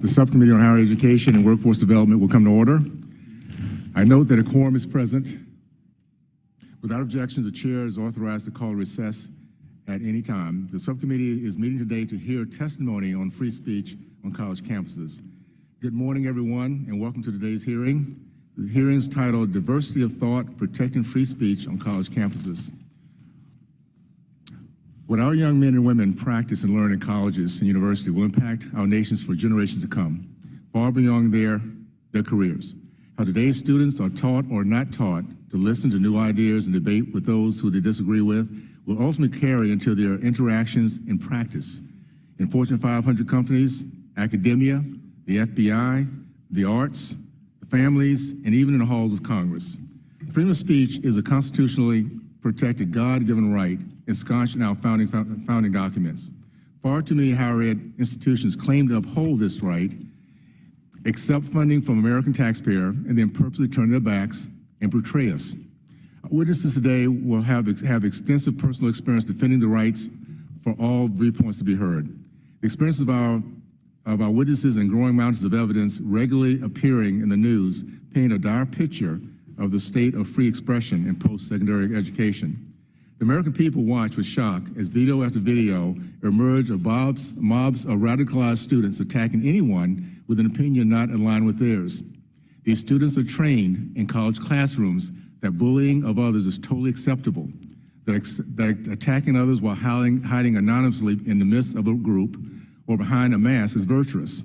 The Subcommittee on Higher Education and Workforce Development will come to order. I note that a quorum is present. Without objections, the chair is authorized to call a recess at any time. The subcommittee is meeting today to hear testimony on free speech on college campuses. Good morning, everyone, and welcome to today's hearing. The hearing is titled Diversity of Thought, Protecting Free Speech on College Campuses. What our young men and women practice and learn in colleges and universities will impact our nations for generations to come, far beyond their careers. How today's students are taught or not taught to listen to new ideas and debate with those who they disagree with will ultimately carry into their interactions in practice. In Fortune 500 companies, academia, the FBI, the arts, the families, and even in the halls of Congress. Freedom of speech is a constitutionally protected God-given right ensconced in our founding documents. Far too many higher ed institutions claim to uphold this right, accept funding from American taxpayer, and then purposely turn their backs and betray us. Our witnesses today will have extensive personal experience defending the rights for all viewpoints to be heard. The experience of our witnesses and growing mountains of evidence regularly appearing in the news paint a dire picture of the state of free expression in post-secondary education. The American people watch with shock as video after video emerge of mobs of radicalized students attacking anyone with an opinion not aligned with theirs. These students are trained in college classrooms that bullying of others is totally acceptable, that attacking others while hiding anonymously in the midst of a group or behind a mask is virtuous.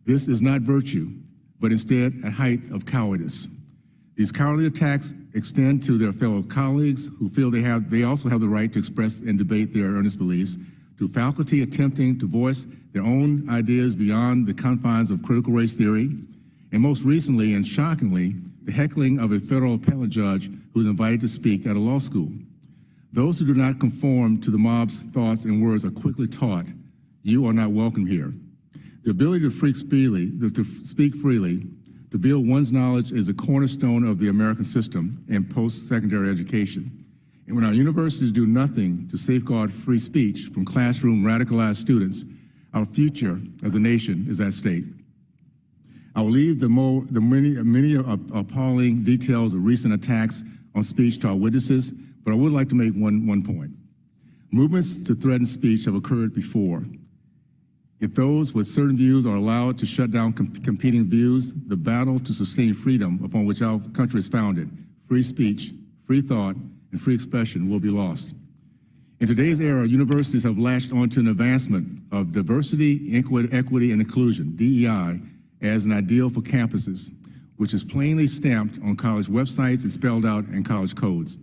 This is not virtue, but instead a height of cowardice. These cowardly attacks extend to their fellow colleagues who feel they also have the right to express and debate their earnest beliefs, to faculty attempting to voice their own ideas beyond the confines of critical race theory, and most recently and shockingly, the heckling of a federal appellate judge who was invited to speak at a law school. Those who do not conform to the mob's thoughts and words are quickly taught, you are not welcome here. The ability to speak freely, to build one's knowledge is a cornerstone of the American system in post-secondary education. And when our universities do nothing to safeguard free speech from classroom radicalized students, our future as a nation is at stake. I will leave the many appalling details of recent attacks on speech to our witnesses, but I would like to make one point. Movements to threaten speech have occurred before. If those with certain views are allowed to shut down competing views, the battle to sustain freedom upon which our country is founded, free speech, free thought, and free expression will be lost. In today's era, universities have latched onto an advancement of diversity, equity, and inclusion, DEI, as an ideal for campuses, which is plainly stamped on college websites and spelled out in college codes.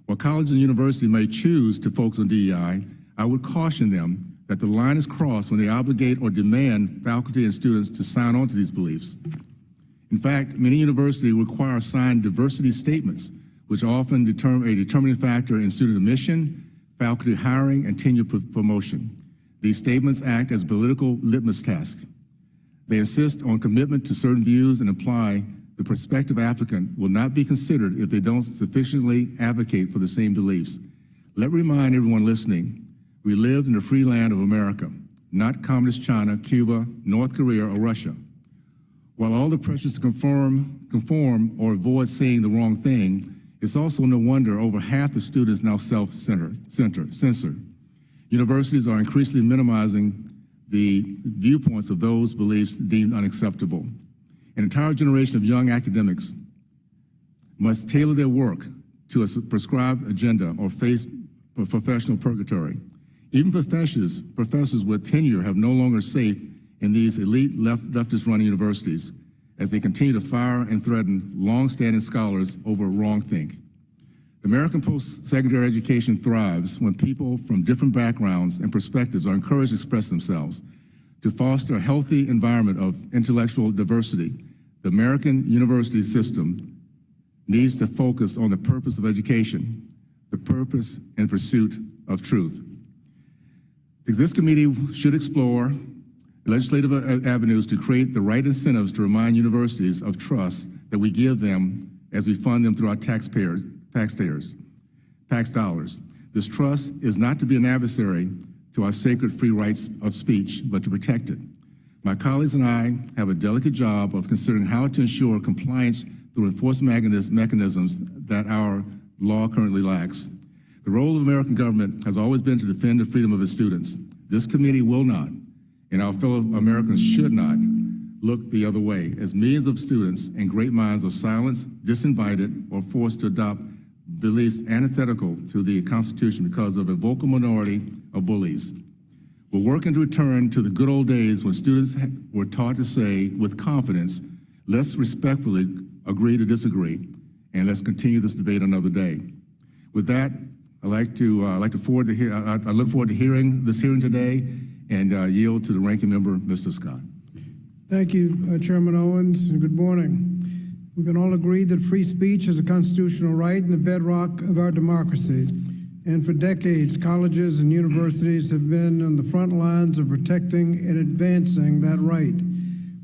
While colleges and universities may choose to focus on DEI, I would caution them that the line is crossed when they obligate or demand faculty and students to sign on to these beliefs. In fact, many universities require signed diversity statements, which are often a determining factor in student admission, faculty hiring, and tenure promotion. These statements act as political litmus tests. They insist on commitment to certain views and imply the prospective applicant will not be considered if they don't sufficiently advocate for the same beliefs. Let me remind everyone listening, we lived in the free land of America, not communist China, Cuba, North Korea, or Russia. While all the pressures to conform or avoid saying the wrong thing, it's also no wonder over half the students now self-censor. Universities are increasingly minimizing the viewpoints of those beliefs deemed unacceptable. An entire generation of young academics must tailor their work to a prescribed agenda or face professional purgatory. Even professors with tenure have no longer safe in these elite leftist-run universities as they continue to fire and threaten long-standing scholars over wrongthink. American post-secondary education thrives when people from different backgrounds and perspectives are encouraged to express themselves. To foster a healthy environment of intellectual diversity, the American university system needs to focus on the purpose of education, the purpose and pursuit of truth. This committee should explore legislative avenues to create the right incentives to remind universities of trust that we give them as we fund them through our tax dollars. This trust is not to be an adversary to our sacred free rights of speech, but to protect it. My colleagues and I have a delicate job of considering how to ensure compliance through enforcement mechanisms that our law currently lacks. The role of American government has always been to defend the freedom of its students. This committee will not, and our fellow Americans should not, look the other way, as millions of students and great minds are silenced, disinvited, or forced to adopt beliefs antithetical to the Constitution because of a vocal minority of bullies. We're working to return to the good old days when students were taught to say with confidence, let's respectfully agree to disagree, and let's continue this debate another day. With that, I look forward to hearing this hearing today and yield to the ranking member, Mr. Scott. Thank you, Chairman Owens, and good morning. We can all agree that free speech is a constitutional right and the bedrock of our democracy. And for decades, colleges and universities have been on the front lines of protecting and advancing that right.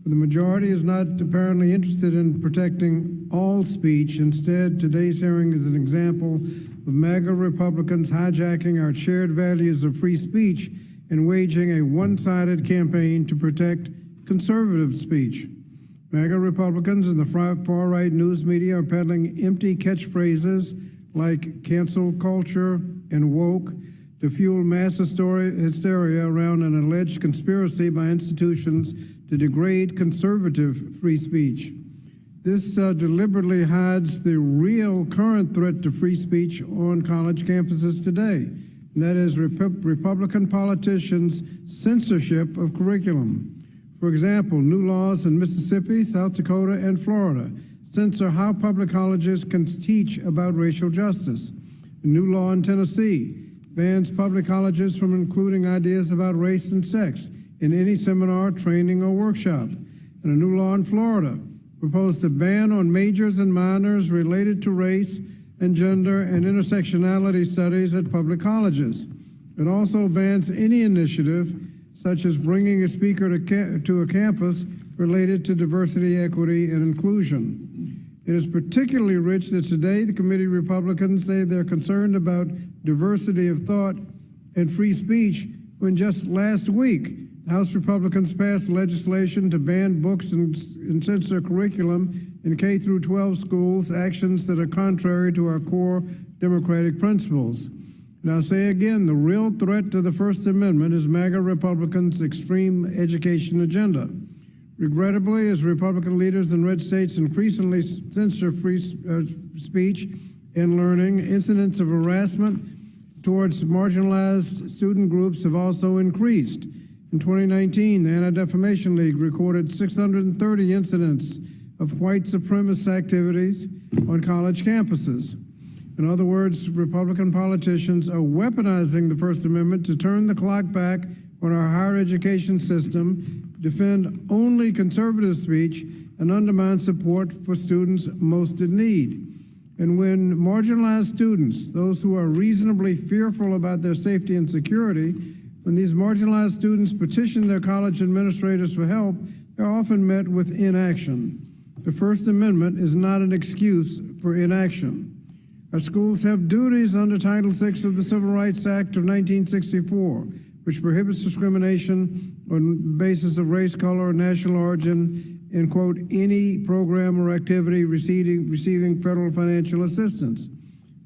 But the majority is not apparently interested in protecting all speech. Instead, today's hearing is an example of MAGA Republicans hijacking our shared values of free speech and waging a one-sided campaign to protect conservative speech. MAGA Republicans and the far-right news media are peddling empty catchphrases like cancel culture and woke to fuel mass hysteria around an alleged conspiracy by institutions to degrade conservative free speech. This deliberately hides the real current threat to free speech on college campuses today, and that is Republican politicians' censorship of curriculum. For example, new laws in Mississippi, South Dakota, and Florida censor how public colleges can teach about racial justice. A new law in Tennessee bans public colleges from including ideas about race and sex in any seminar, training, or workshop. And a new law in Florida proposed a ban on majors and minors related to race and gender and intersectionality studies at public colleges. It also bans any initiative such as bringing a speaker to a campus related to diversity, equity, and inclusion. It is particularly rich that today the committee Republicans say they're concerned about diversity of thought and free speech when just last week House Republicans passed legislation to ban books and censor curriculum in K through 12 schools, actions that are contrary to our core democratic principles. And I'll say again, the real threat to the First Amendment is MAGA Republicans' extreme education agenda. Regrettably, as Republican leaders in red states increasingly censor free speech and learning, incidents of harassment towards marginalized student groups have also increased. In 2019, the Anti-Defamation League recorded 630 incidents of white supremacist activities on college campuses. In other words, Republican politicians are weaponizing the First Amendment to turn the clock back on our higher education system, defend only conservative speech, and undermine support for students most in need. And when marginalized students, those who are reasonably fearful about their safety and security, when these marginalized students petition their college administrators for help, they're often met with inaction. The First Amendment is not an excuse for inaction. Our schools have duties under Title VI of the Civil Rights Act of 1964, which prohibits discrimination on the basis of race, color, or national origin in, quote, any program or activity receiving federal financial assistance.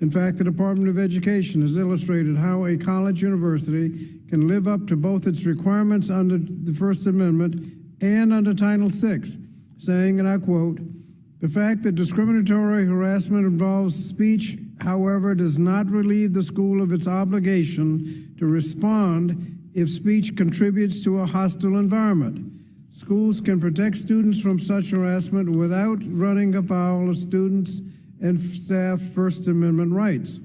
In fact, the Department of Education has illustrated how a college university can live up to both its requirements under the First Amendment and under Title VI, saying, and I quote, "The fact that discriminatory harassment involves speech, however, does not relieve the school of its obligation to respond if speech contributes to a hostile environment. Schools can protect students from such harassment without running afoul of students and staff First Amendment rights.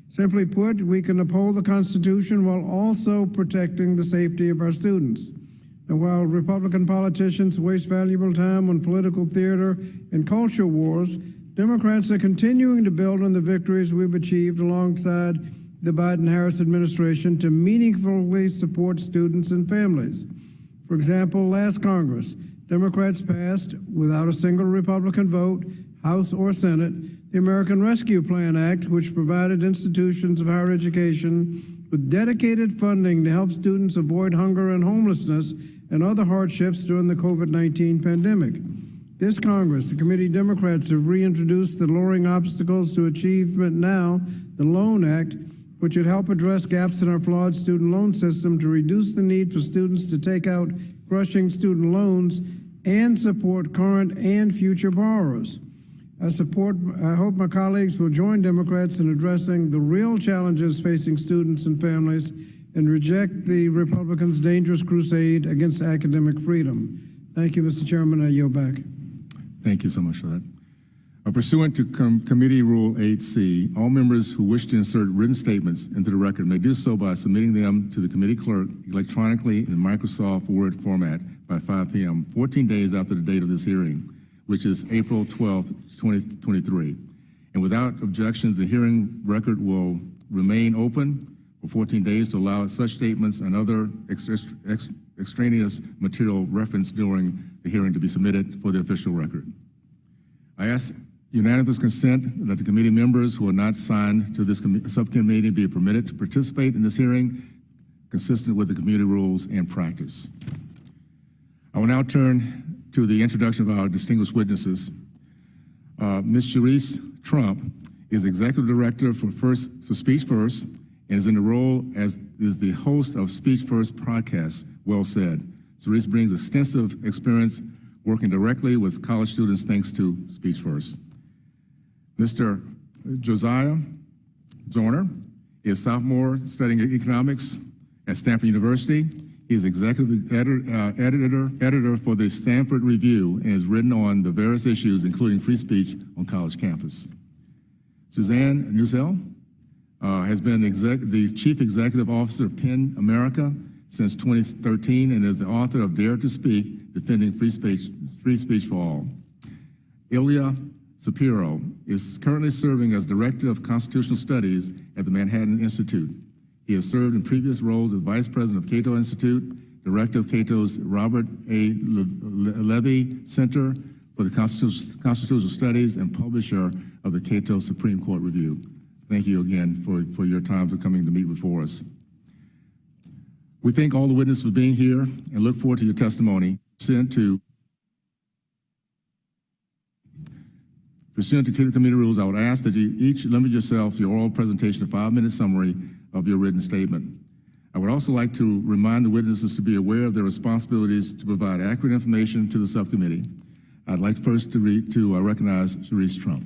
Simply put, we can uphold the Constitution while also protecting the safety of our students." And while Republican politicians waste valuable time on political theater and culture wars, Democrats are continuing to build on the victories we've achieved alongside the Biden-Harris administration to meaningfully support students and families. For example, last Congress, Democrats passed, without a single Republican vote, House or Senate, the American Rescue Plan Act, which provided institutions of higher education with dedicated funding to help students avoid hunger and homelessness and other hardships during the COVID-19 pandemic. This Congress, the committee Democrats have reintroduced the Lowering Obstacles to Achievement Now, the LOAN Act, which would help address gaps in our flawed student loan system to reduce the need for students to take out crushing student loans and support current and future borrowers. I hope my colleagues will join Democrats in addressing the real challenges facing students and families and reject the Republicans' dangerous crusade against academic freedom. Thank you, Mr. Chairman. I yield back. Thank you so much for that. Pursuant to Committee Rule 8C, all members who wish to insert written statements into the record may do so by submitting them to the committee clerk electronically in Microsoft Word format by 5 p.m., 14 days after the date of this hearing, which is April 12th, 2023. And without objections, the hearing record will remain open for 14 days to allow such statements and other extraneous material referenced during the hearing to be submitted for the official record. I ask unanimous consent that the committee members who are not assigned to this subcommittee be permitted to participate in this hearing consistent with the committee rules and practice. I will now turn to the introduction of our distinguished witnesses. Ms. Cherise Trump is Executive Director for Speech First and is in the role as the host of Speech First podcast, Well Said. Cherise brings extensive experience working directly with college students thanks to Speech First. Mr. Josiah Zorner is sophomore studying economics at Stanford University. He is executive editor for the Stanford Review and has written on the various issues, including free speech on college campus. Suzanne Newsell has been the Chief Executive Officer of PEN America since 2013 and is the author of Dare to Speak, Defending Free Speech for All. Ilya Shapiro is currently serving as Director of Constitutional Studies at the Manhattan Institute. He has served in previous roles as Vice President of Cato Institute, Director of Cato's Robert A. Levy Center for the Constitutional Studies, and publisher of the Cato Supreme Court Review. Thank you again for your time for coming to meet before us. We thank all the witnesses for being here and look forward to your testimony. Pursuant to committee rules, I would ask that you each limit yourself to your oral presentation to a 5-minute summary of your written statement. I would also like to remind the witnesses to be aware of their responsibilities to provide accurate information to the subcommittee. I'd like first to recognize Cherise Trump.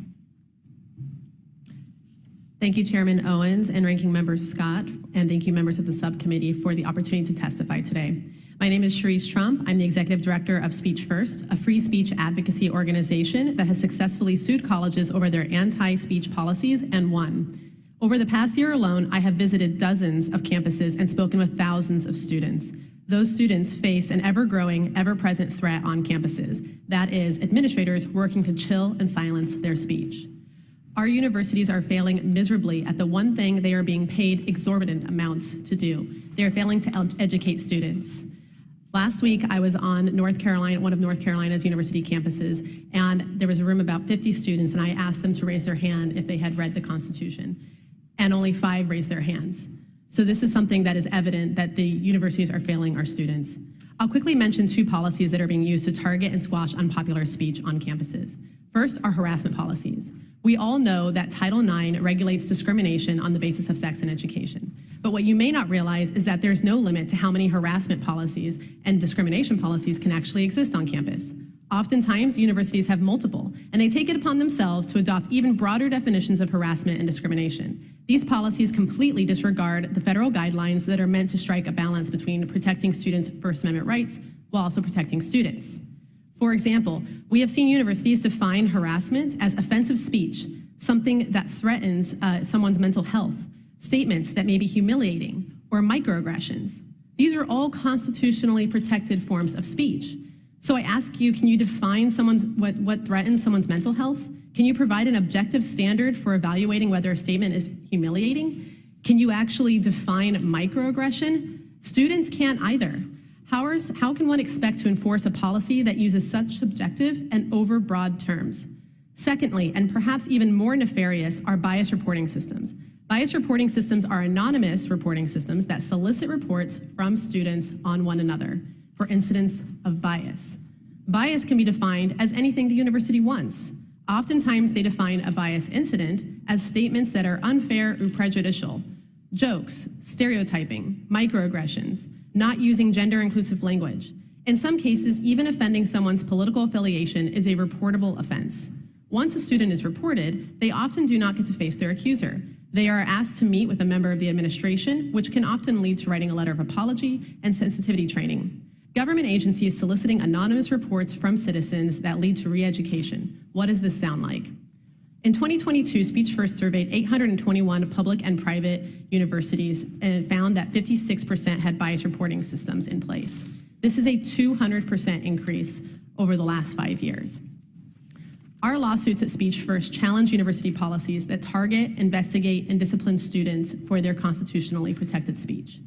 Thank you, Chairman Owens and Ranking Member Scott, and thank you, members of the subcommittee, for the opportunity to testify today. My name is Cherise Trump. I'm the Executive Director of Speech First, a free speech advocacy organization that has successfully sued colleges over their anti-speech policies and won. Over the past year alone, I have visited dozens of campuses and spoken with thousands of students. Those students face an ever-growing, ever-present threat on campuses. That is, administrators working to chill and silence their speech. Our universities are failing miserably at the one thing they are being paid exorbitant amounts to do. They are failing to educate students. Last week, I was on North Carolina, one of North Carolina's university campuses, and there was a room about 50 students, and I asked them to raise their hand if they had read the Constitution, and only 5 raised their hands. So this is something that is evident that the universities are failing our students. I'll quickly mention 2 policies that are being used to target and squash unpopular speech on campuses. First are harassment policies. We all know that Title IX regulates discrimination on the basis of sex in education. But what you may not realize is that there's no limit to how many harassment policies and discrimination policies can actually exist on campus. Oftentimes, universities have multiple, and they take it upon themselves to adopt even broader definitions of harassment and discrimination. These policies completely disregard the federal guidelines that are meant to strike a balance between protecting students' First Amendment rights while also protecting students. For example, we have seen universities define harassment as offensive speech, something that threatens someone's mental health, statements that may be humiliating, or microaggressions. These are all constitutionally protected forms of speech. So I ask you, can you define what threatens someone's mental health? Can you provide an objective standard for evaluating whether a statement is humiliating? Can you actually define microaggression? Students can't either. How can one expect to enforce a policy that uses such subjective and overbroad terms? Secondly, and perhaps even more nefarious, are bias reporting systems. Bias reporting systems are anonymous reporting systems that solicit reports from students on one another. for incidents of bias. Bias can be defined as anything the university wants. Oftentimes, they define a bias incident as statements that are unfair or prejudicial, jokes, stereotyping, microaggressions, not using gender-inclusive language. In some cases, even offending someone's political affiliation is a reportable offense. Once a student is reported, they often do not get to face their accuser. They are asked to meet with a member of the administration, which can often lead to writing a letter of apology and sensitivity training. Government agencies soliciting anonymous reports from citizens that lead to re-education. What does this sound like? In 2022, Speech First surveyed 821 public and private universities and found that 56% had bias reporting systems in place. This is a 200% increase over the last 5 years. Our lawsuits at Speech First challenge university policies that target, investigate, and discipline students for their constitutionally protected speech.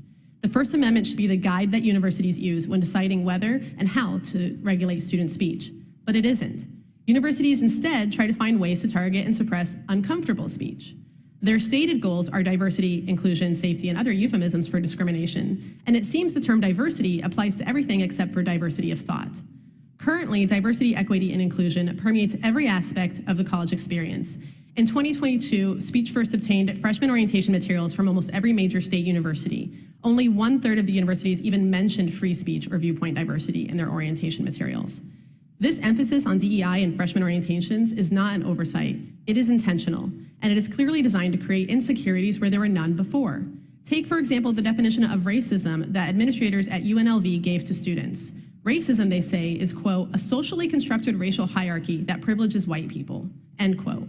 The First Amendment should be the guide that universities use when deciding whether and how to regulate student speech, but it isn't. Universities instead try to find ways to target and suppress uncomfortable speech. Their stated goals are diversity, inclusion, safety, and other euphemisms for discrimination, and it seems the term diversity applies to everything except for diversity of thought. Currently, diversity, equity, and inclusion permeates every aspect of the college experience. In 2022, Speech First obtained freshman orientation materials from almost every major state university. Only 1/3 of the universities even mentioned free speech or viewpoint diversity in their orientation materials. This emphasis on DEI in freshman orientations is not an oversight. It is intentional, and it is clearly designed to create insecurities where there were none before. Take, for example, the definition of racism that administrators at UNLV gave to students. Racism, they say, is, quote, a socially constructed racial hierarchy that privileges white people, end quote.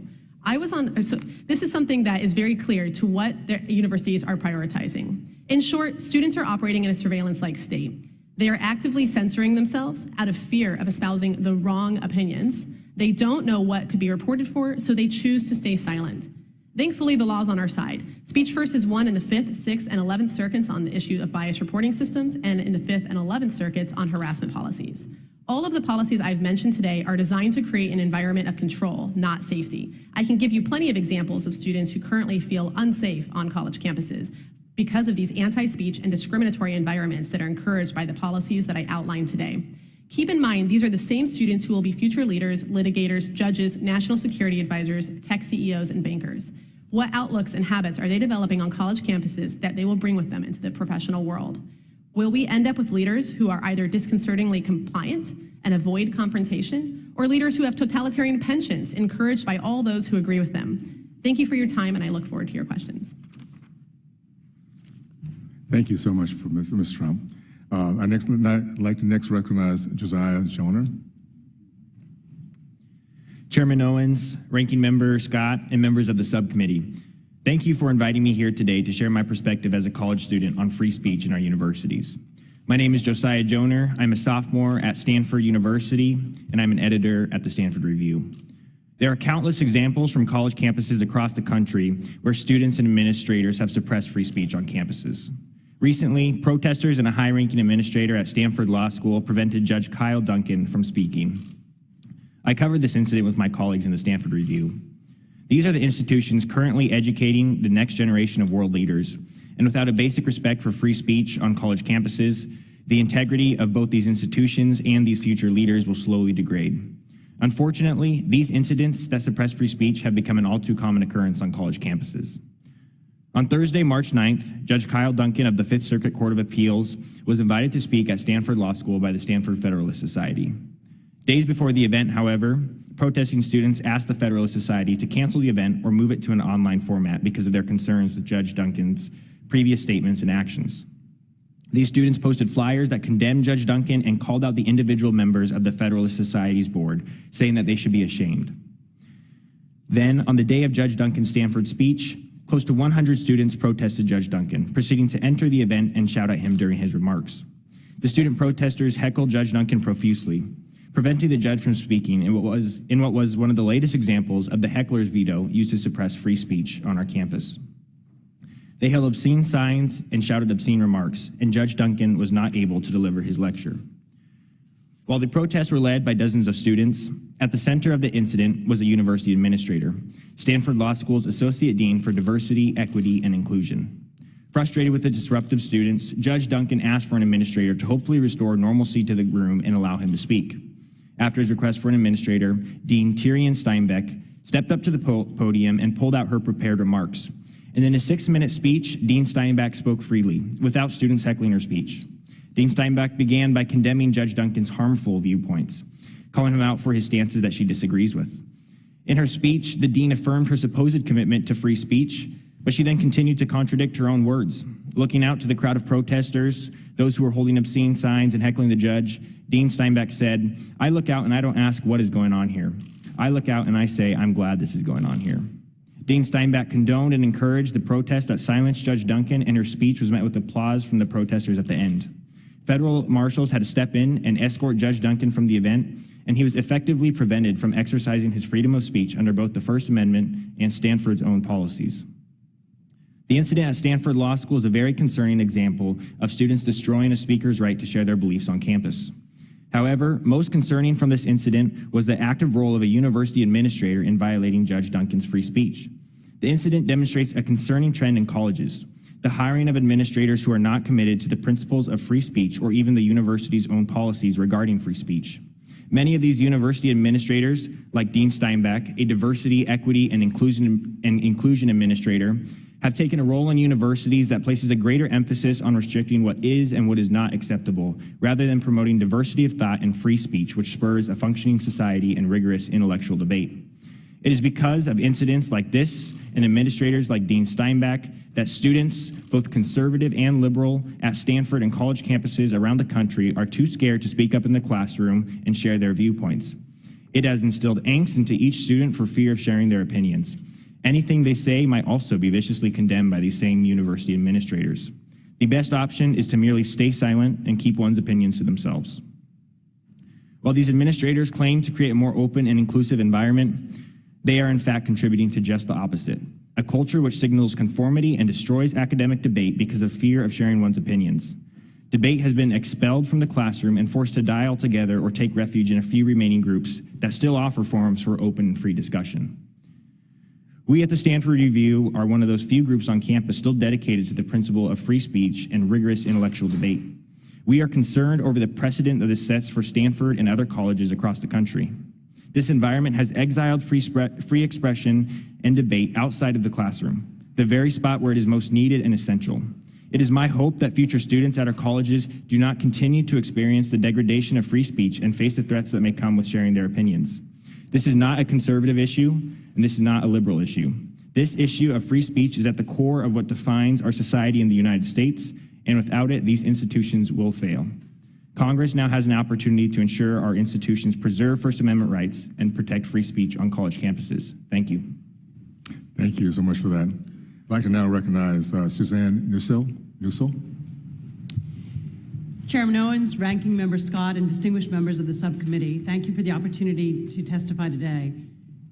So this is something that is very clear to what the universities are prioritizing. In short, students are operating in a surveillance-like state. They are actively censoring themselves out of fear of espousing the wrong opinions. They don't know what could be reported for, so they choose to stay silent. Thankfully, the law's on our side. Speech First is won in the 5th, 6th, and 11th circuits on the issue of bias reporting systems, and in the 5th and 11th circuits on harassment policies. All of the policies I've mentioned today are designed to create an environment of control, not safety. I can give you plenty of examples of students who currently feel unsafe on college campuses because of these anti-speech and discriminatory environments that are encouraged by the policies that I outlined today. Keep in mind, these are the same students who will be future leaders, litigators, judges, national security advisors, tech CEOs, and bankers. What outlooks and habits are they developing on college campuses that they will bring with them into the professional world? Will we end up with leaders who are either disconcertingly compliant and avoid confrontation, or leaders who have totalitarian penchants encouraged by all those who agree with them? Thank you for your time, and I look forward to your questions. Thank you so much, Ms. Trump. I'd like to next recognize Josiah Joner. Chairman Owens, Ranking Member Scott, and members of the subcommittee, thank you for inviting me here today to share my perspective as a college student on free speech in our universities. My name is Josiah Joner. I'm a sophomore at Stanford University, and I'm an editor at the Stanford Review. There are countless examples from college campuses across the country where students and administrators have suppressed free speech on campuses. Recently, protesters and a high-ranking administrator at Stanford Law School prevented Judge Kyle Duncan from speaking. I covered this incident with my colleagues in the Stanford Review. These are the institutions currently educating the next generation of world leaders, and without a basic respect for free speech on college campuses, the integrity of both these institutions and these future leaders will slowly degrade. Unfortunately, these incidents that suppress free speech have become an all too common occurrence on college campuses. On Thursday, March 9th, Judge Kyle Duncan of the Fifth Circuit Court of Appeals was invited to speak at Stanford Law School by the Stanford Federalist Society. Days before the event, however, protesting students asked the Federalist Society to cancel the event or move it to an online format because of their concerns with Judge Duncan's previous statements and actions. These students posted flyers that condemned Judge Duncan and called out the individual members of the Federalist Society's board, saying that they should be ashamed. Then, on the day of Judge Duncan's Stanford speech, close to 100 students protested Judge Duncan, proceeding to enter the event and shout at him during his remarks. The student protesters heckled Judge Duncan profusely, preventing the judge from speaking in what was one of the latest examples of the heckler's veto used to suppress free speech on our campus. They held obscene signs and shouted obscene remarks, and Judge Duncan was not able to deliver his lecture. While the protests were led by dozens of students, at the center of the incident was a university administrator, Stanford Law School's Associate Dean for Diversity, Equity, and Inclusion. Frustrated with the disruptive students, Judge Duncan asked for an administrator to hopefully restore normalcy to the room and allow him to speak. After his request for an administrator, Dean Tyrion Steinbeck stepped up to the podium and pulled out her prepared remarks. And in a 6-minute speech, Dean Steinbeck spoke freely, without students heckling her speech. Dean Steinbeck began by condemning Judge Duncan's harmful viewpoints, calling him out for his stances that she disagrees with. In her speech, the dean affirmed her supposed commitment to free speech, but she then continued to contradict her own words. Looking out to the crowd of protesters, those who were holding obscene signs and heckling the judge, Dean Steinbeck said, "I look out and I don't ask what is going on here. I look out and I say, I'm glad this is going on here." Dean Steinbeck condoned and encouraged the protest that silenced Judge Duncan, and her speech was met with applause from the protesters at the end. Federal marshals had to step in and escort Judge Duncan from the event, and he was effectively prevented from exercising his freedom of speech under both the First Amendment and Stanford's own policies. The incident at Stanford Law School is a very concerning example of students destroying a speaker's right to share their beliefs on campus. However, most concerning from this incident was the active role of a university administrator in violating Judge Duncan's free speech. The incident demonstrates a concerning trend in colleges: the hiring of administrators who are not committed to the principles of free speech or even the university's own policies regarding free speech. Many of these university administrators, like Dean Steinbeck, a diversity, equity, and inclusion administrator, have taken a role in universities that places a greater emphasis on restricting what is and what is not acceptable, rather than promoting diversity of thought and free speech, which spurs a functioning society and rigorous intellectual debate. It is because of incidents like this and administrators like Dean Steinbeck that students, both conservative and liberal, at Stanford and college campuses around the country are too scared to speak up in the classroom and share their viewpoints. It has instilled angst into each student for fear of sharing their opinions. Anything they say might also be viciously condemned by these same university administrators. The best option is to merely stay silent and keep one's opinions to themselves. While these administrators claim to create a more open and inclusive environment, they are in fact contributing to just the opposite: a culture which signals conformity and destroys academic debate because of fear of sharing one's opinions. Debate has been expelled from the classroom and forced to die altogether or take refuge in a few remaining groups that still offer forums for open and free discussion. We at the Stanford Review are one of those few groups on campus still dedicated to the principle of free speech and rigorous intellectual debate. We are concerned over the precedent that this sets for Stanford and other colleges across the country. This environment has exiled free expression and debate outside of the classroom, the very spot where it is most needed and essential. It is my hope that future students at our colleges do not continue to experience the degradation of free speech and face the threats that may come with sharing their opinions. This is not a conservative issue, and this is not a liberal issue. This issue of free speech is at the core of what defines our society in the United States, and without it, these institutions will fail. Congress now has an opportunity to ensure our institutions preserve First Amendment rights and protect free speech on college campuses. Thank you. Thank you so much for that. I'd like to now recognize Suzanne Newsell. Chairman Owens, Ranking Member Scott, and distinguished members of the subcommittee, thank you for the opportunity to testify today.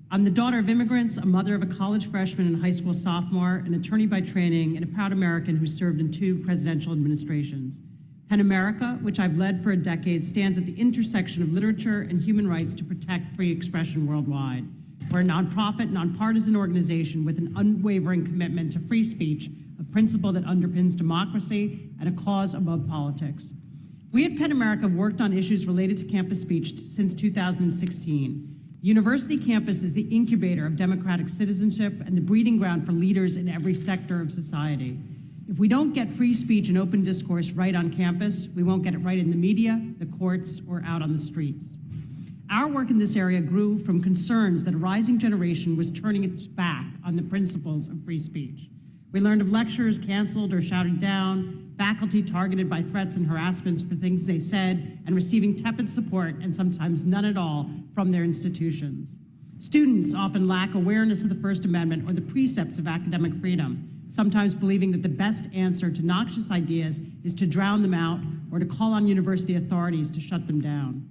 I'm the daughter of immigrants, a mother of a college freshman and high school sophomore, an attorney by training, and a proud American who served in 2 presidential administrations. PEN America, which I've led for a decade, stands at the intersection of literature and human rights to protect free expression worldwide. We're a nonprofit, nonpartisan organization with an unwavering commitment to free speech, a principle that underpins democracy and a cause above politics. We at PEN America worked on issues related to campus speech since 2016. University campus is the incubator of democratic citizenship and the breeding ground for leaders in every sector of society. If we don't get free speech and open discourse right on campus, we won't get it right in the media, the courts, or out on the streets. Our work in this area grew from concerns that a rising generation was turning its back on the principles of free speech. We learned of lecturers canceled or shouted down, faculty targeted by threats and harassments for things they said, and receiving tepid support, and sometimes none at all, from their institutions. Students often lack awareness of the First Amendment or the precepts of academic freedom, sometimes believing that the best answer to noxious ideas is to drown them out or to call on university authorities to shut them down.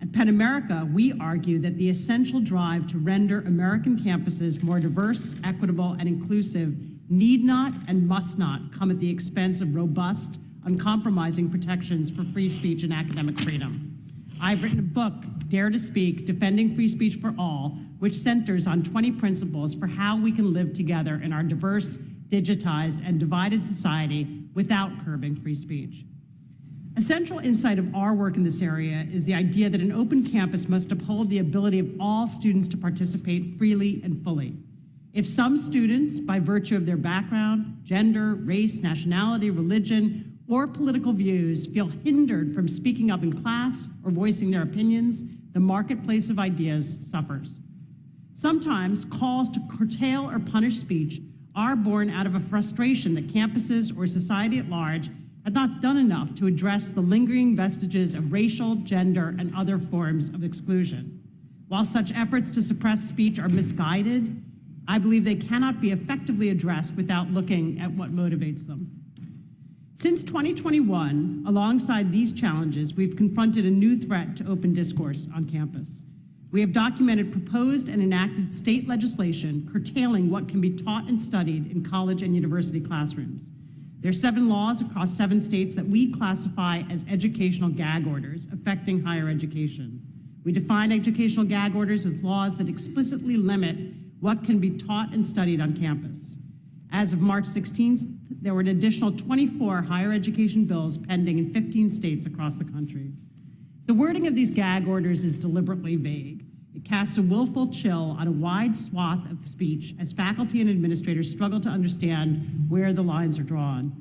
At PEN America, we argue that the essential drive to render American campuses more diverse, equitable, and inclusive need not and must not come at the expense of robust, uncompromising protections for free speech and academic freedom. I've written a book, Dare to Speak, Defending Free Speech for All, which centers on 20 principles for how we can live together in our diverse, digitized, and divided society without curbing free speech. A central insight of our work in this area is the idea that an open campus must uphold the ability of all students to participate freely and fully. If some students, by virtue of their background, gender, race, nationality, religion, or political views, feel hindered from speaking up in class or voicing their opinions, the marketplace of ideas suffers. Sometimes calls to curtail or punish speech are born out of a frustration that campuses or society at large have not done enough to address the lingering vestiges of racial, gender, and other forms of exclusion. While such efforts to suppress speech are misguided, I believe they cannot be effectively addressed without looking at what motivates them. Since 2021, alongside these challenges, we've confronted a new threat to open discourse on campus. We have documented proposed and enacted state legislation curtailing what can be taught and studied in college and university classrooms. There are 7 laws across 7 states that we classify as educational gag orders affecting higher education. We define educational gag orders as laws that explicitly limit what can be taught and studied on campus. As of March 16th, there were an additional 24 higher education bills pending in 15 states across the country. The wording of these gag orders is deliberately vague. It casts a willful chill on a wide swath of speech as faculty and administrators struggle to understand where the lines are drawn.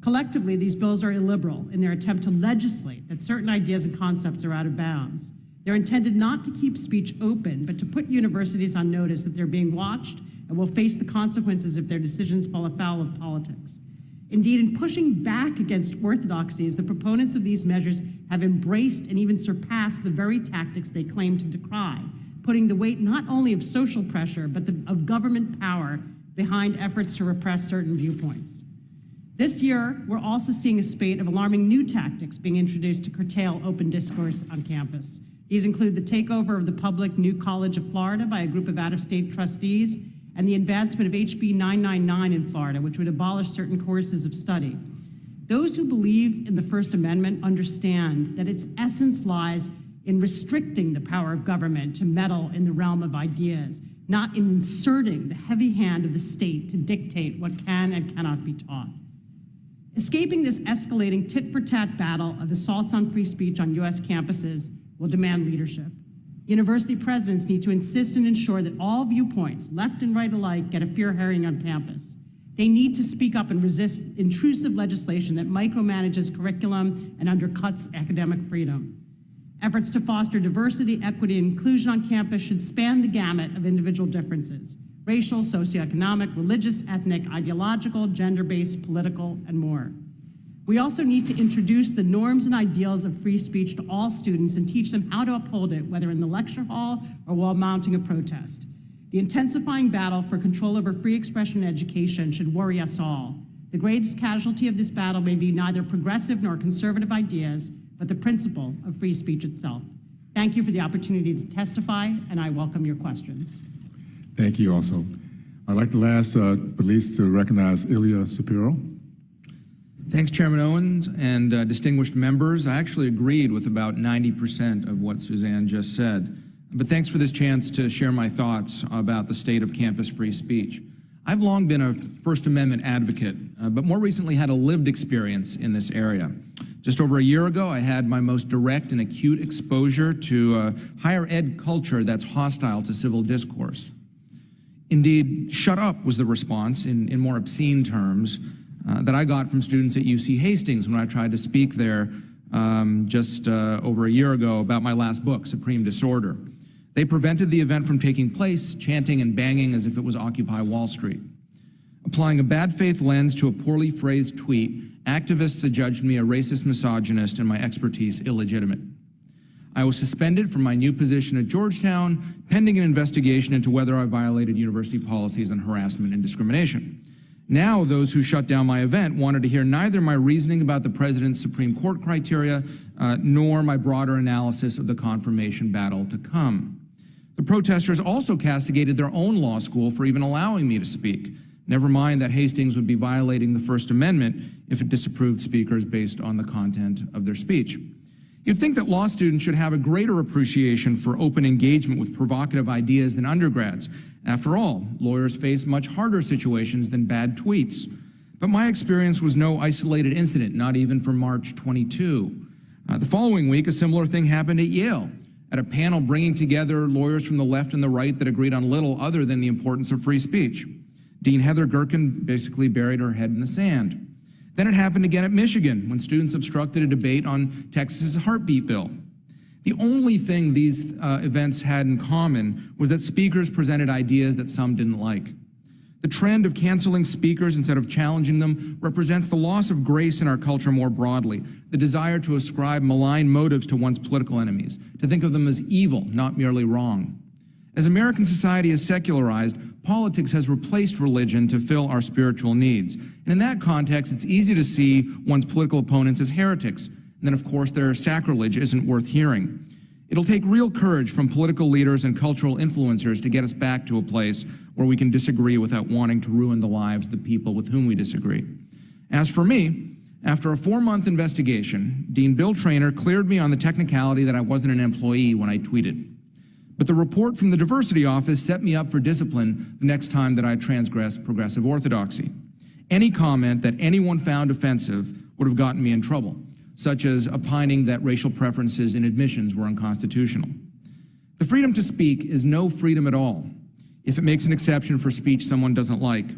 Collectively, these bills are illiberal in their attempt to legislate that certain ideas and concepts are out of bounds. They're intended not to keep speech open, but to put universities on notice that they're being watched and will face the consequences if their decisions fall afoul of politics. Indeed, in pushing back against orthodoxies, the proponents of these measures have embraced and even surpassed the very tactics they claim to decry, putting the weight not only of social pressure, but of government power behind efforts to repress certain viewpoints. This year, we're also seeing a spate of alarming new tactics being introduced to curtail open discourse on campus. These include the takeover of the public New College of Florida by a group of out-of-state trustees, and the advancement of HB 999 in Florida, which would abolish certain courses of study. Those who believe in the First Amendment understand that its essence lies in restricting the power of government to meddle in the realm of ideas, not in inserting the heavy hand of the state to dictate what can and cannot be taught. Escaping this escalating tit-for-tat battle of assaults on free speech on U.S. campuses will demand leadership. University presidents need to insist and ensure that all viewpoints, left and right alike, get a fair hearing on campus. They need to speak up and resist intrusive legislation that micromanages curriculum and undercuts academic freedom. Efforts to foster diversity, equity, and inclusion on campus should span the gamut of individual differences: racial, socioeconomic, religious, ethnic, ideological, gender-based, political, and more. We also need to introduce the norms and ideals of free speech to all students and teach them how to uphold it, whether in the lecture hall or while mounting a protest. The intensifying battle for control over free expression and education should worry us all. The greatest casualty of this battle may be neither progressive nor conservative ideas, but the principle of free speech itself. Thank you for the opportunity to testify, and I welcome your questions. Thank you also. I'd like to last but least to recognize Ilya Shapiro. Thanks, Chairman Owens and distinguished members. I actually agreed with about 90% of what Suzanne just said. But thanks for this chance to share my thoughts about the state of campus free speech. I've long been a First Amendment advocate, but more recently had a lived experience in this area. Just over a year ago, I had my most direct and acute exposure to a higher ed culture that's hostile to civil discourse. Indeed, shut up was the response in more obscene terms that I got from students at UC Hastings when I tried to speak there just over a year ago about my last book, Supreme Disorder. They prevented the event from taking place, chanting and banging as if it was Occupy Wall Street. Applying a bad faith lens to a poorly phrased tweet, activists adjudged me a racist misogynist and my expertise illegitimate. I was suspended from my new position at Georgetown, pending an investigation into whether I violated university policies on harassment and discrimination. Now, those who shut down my event wanted to hear neither my reasoning about the president's Supreme Court criteria, nor my broader analysis of the confirmation battle to come. The protesters also castigated their own law school for even allowing me to speak. Never mind that Hastings would be violating the First Amendment if it disapproved speakers based on the content of their speech. You'd think that law students should have a greater appreciation for open engagement with provocative ideas than undergrads. After all, lawyers face much harder situations than bad tweets. But my experience was no isolated incident, not even for March 22. The following week, a similar thing happened at Yale, at a panel bringing together lawyers from the left and the right that agreed on little other than the importance of free speech. Dean Heather Gerken basically buried her head in the sand. Then it happened again at Michigan, when students obstructed a debate on Texas's heartbeat bill. The only thing these events had in common was that speakers presented ideas that some didn't like. The trend of canceling speakers instead of challenging them represents the loss of grace in our culture more broadly, the desire to ascribe malign motives to one's political enemies, to think of them as evil, not merely wrong. As American society is secularized, politics has replaced religion to fill our spiritual needs. And in that context, it's easy to see one's political opponents as heretics. And then, of course, their sacrilege isn't worth hearing. It'll take real courage from political leaders and cultural influencers to get us back to a place where we can disagree without wanting to ruin the lives of the people with whom we disagree. As for me, after a 4-month investigation, Dean Bill Traynor cleared me on the technicality that I wasn't an employee when I tweeted. But the report from the diversity office set me up for discipline the next time that I transgressed progressive orthodoxy. Any comment that anyone found offensive would have gotten me in trouble, such as opining that racial preferences in admissions were unconstitutional. The freedom to speak is no freedom at all if it makes an exception for speech someone doesn't like.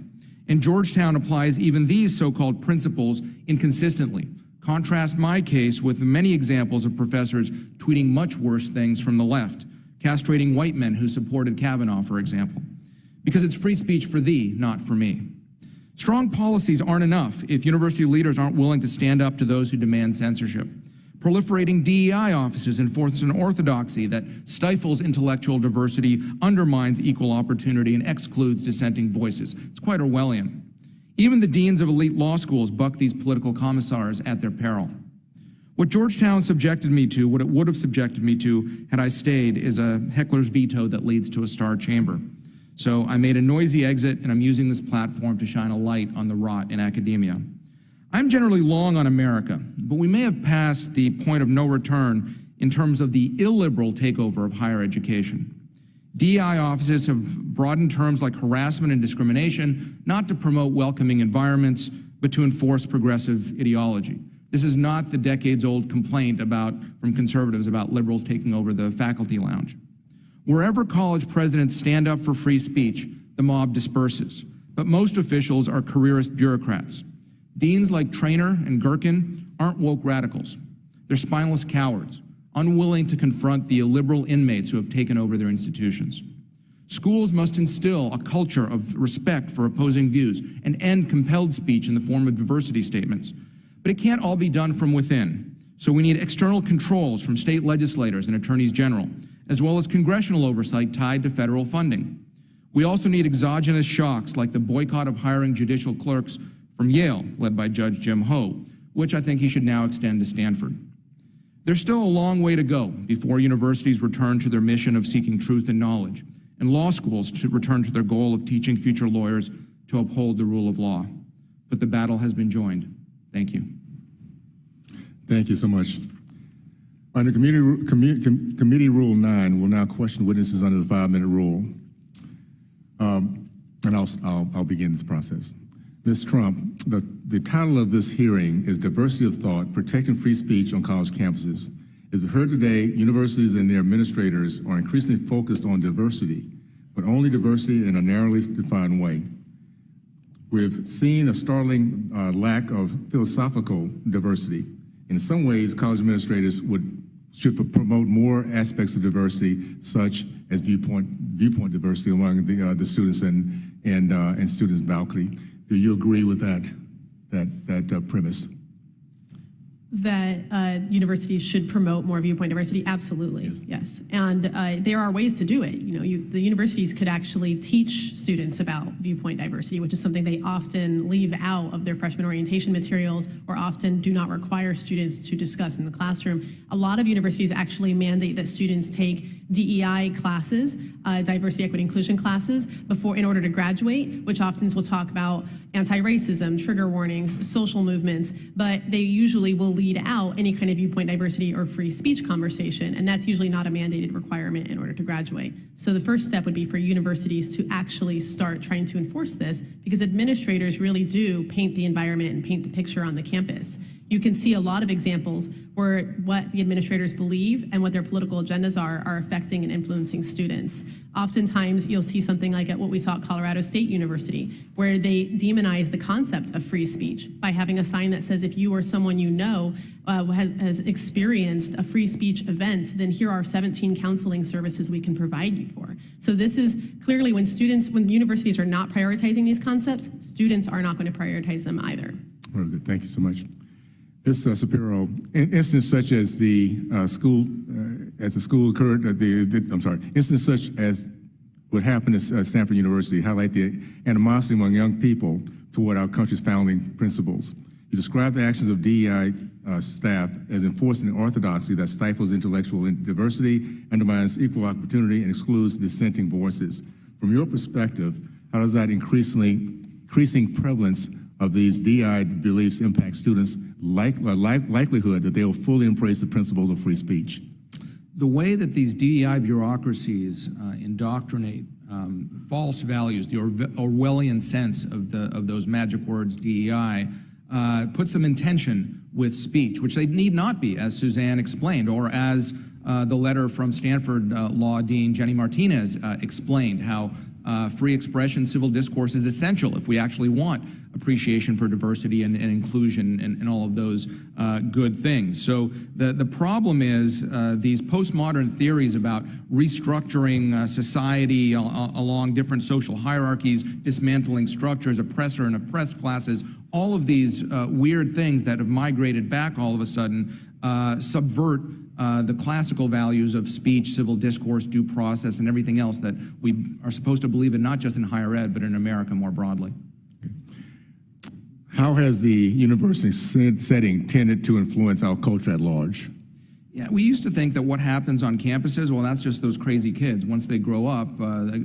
And Georgetown applies even these so-called principles inconsistently. Contrast my case with the many examples of professors tweeting much worse things from the left, castrating white men who supported Kavanaugh, for example. Because it's free speech for thee, not for me. Strong policies aren't enough if university leaders aren't willing to stand up to those who demand censorship. Proliferating DEI offices enforce an orthodoxy that stifles intellectual diversity, undermines equal opportunity, and excludes dissenting voices. It's quite Orwellian. Even the deans of elite law schools buck these political commissars at their peril. What Georgetown subjected me to, what it would have subjected me to had I stayed, is a heckler's veto that leads to a star chamber. So I made a noisy exit, and I'm using this platform to shine a light on the rot in academia. I'm generally long on America, but we may have passed the point of no return in terms of the illiberal takeover of higher education. DEI offices have broadened terms like harassment and discrimination, not to promote welcoming environments, but to enforce progressive ideology. This is not the decades-old complaint from conservatives about liberals taking over the faculty lounge. Wherever college presidents stand up for free speech, the mob disperses. But most officials are careerist bureaucrats. Deans like Traynor and Gerken aren't woke radicals. They're spineless cowards, unwilling to confront the illiberal inmates who have taken over their institutions. Schools must instill a culture of respect for opposing views and end compelled speech in the form of diversity statements. But it can't all be done from within. So we need external controls from state legislators and attorneys general, as well as congressional oversight tied to federal funding. We also need exogenous shocks like the boycott of hiring judicial clerks from Yale, led by Judge Jim Ho, which I think he should now extend to Stanford. There's still a long way to go before universities return to their mission of seeking truth and knowledge, and law schools to return to their goal of teaching future lawyers to uphold the rule of law. But the battle has been joined. Thank you. Thank you so much. Under Committee Rule 9, we'll now question witnesses under the 5-minute rule. And I'll begin this process. Ms. Trump, the title of this hearing is Diversity of Thought, Protecting Free Speech on College Campuses. As we've heard today, universities and their administrators are increasingly focused on diversity, but only diversity in a narrowly defined way. We've seen a startling lack of philosophical diversity. In some ways, college administrators should promote more aspects of diversity, such as viewpoint diversity among the students and students' faculty. Do you agree with that premise? That universities should promote more viewpoint diversity? Absolutely, yes. And there are ways to do it. The universities could actually teach students about viewpoint diversity, which is something they often leave out of their freshman orientation materials or often do not require students to discuss in the classroom. A lot of universities actually mandate that students take DEI classes, diversity, equity, inclusion classes, in order to graduate, which often will talk about anti-racism, trigger warnings, social movements, but they usually will lead out any kind of viewpoint diversity or free speech conversation, and that's usually not a mandated requirement in order to graduate. So the first step would be for universities to actually start trying to enforce this, because administrators really do paint the environment and paint the picture on the campus. You can see a lot of examples where what the administrators believe and what their political agendas are affecting and influencing students. Oftentimes, you'll see something like at what we saw at Colorado State University, where they demonize the concept of free speech by having a sign that says, if you or someone you know has experienced a free speech event, then here are 17 counseling services we can provide you for. So this is clearly when universities are not prioritizing these concepts, students are not going to prioritize them either. Very good. Thank you so much. Ms. Shapiro, incidents such as incidents such as what happened at Stanford University highlight the animosity among young people toward our country's founding principles. You describe the actions of DEI staff as enforcing an orthodoxy that stifles intellectual diversity, undermines equal opportunity, and excludes dissenting voices. From your perspective, how does that increasing prevalence of these DEI beliefs impact students' likelihood that they will fully embrace the principles of free speech? The way that these DEI bureaucracies indoctrinate false values, the Orwellian sense of those magic words DEI, puts them in tension with speech, which they need not be, as Suzanne explained, or as the letter from Stanford Law Dean Jenny Martinez explained, how free expression, civil discourse is essential if we actually want appreciation for diversity and inclusion and all of those good things. So the problem is these postmodern theories about restructuring society along different social hierarchies, dismantling structures, oppressor and oppressed classes, all of these weird things that have migrated back all of a sudden subvert the classical values of speech, civil discourse, due process, and everything else that we are supposed to believe in, not just in higher ed, but in America more broadly. How has the university setting tended to influence our culture at large? Yeah, we used to think that what happens on campuses, well, that's just those crazy kids. Once they grow up,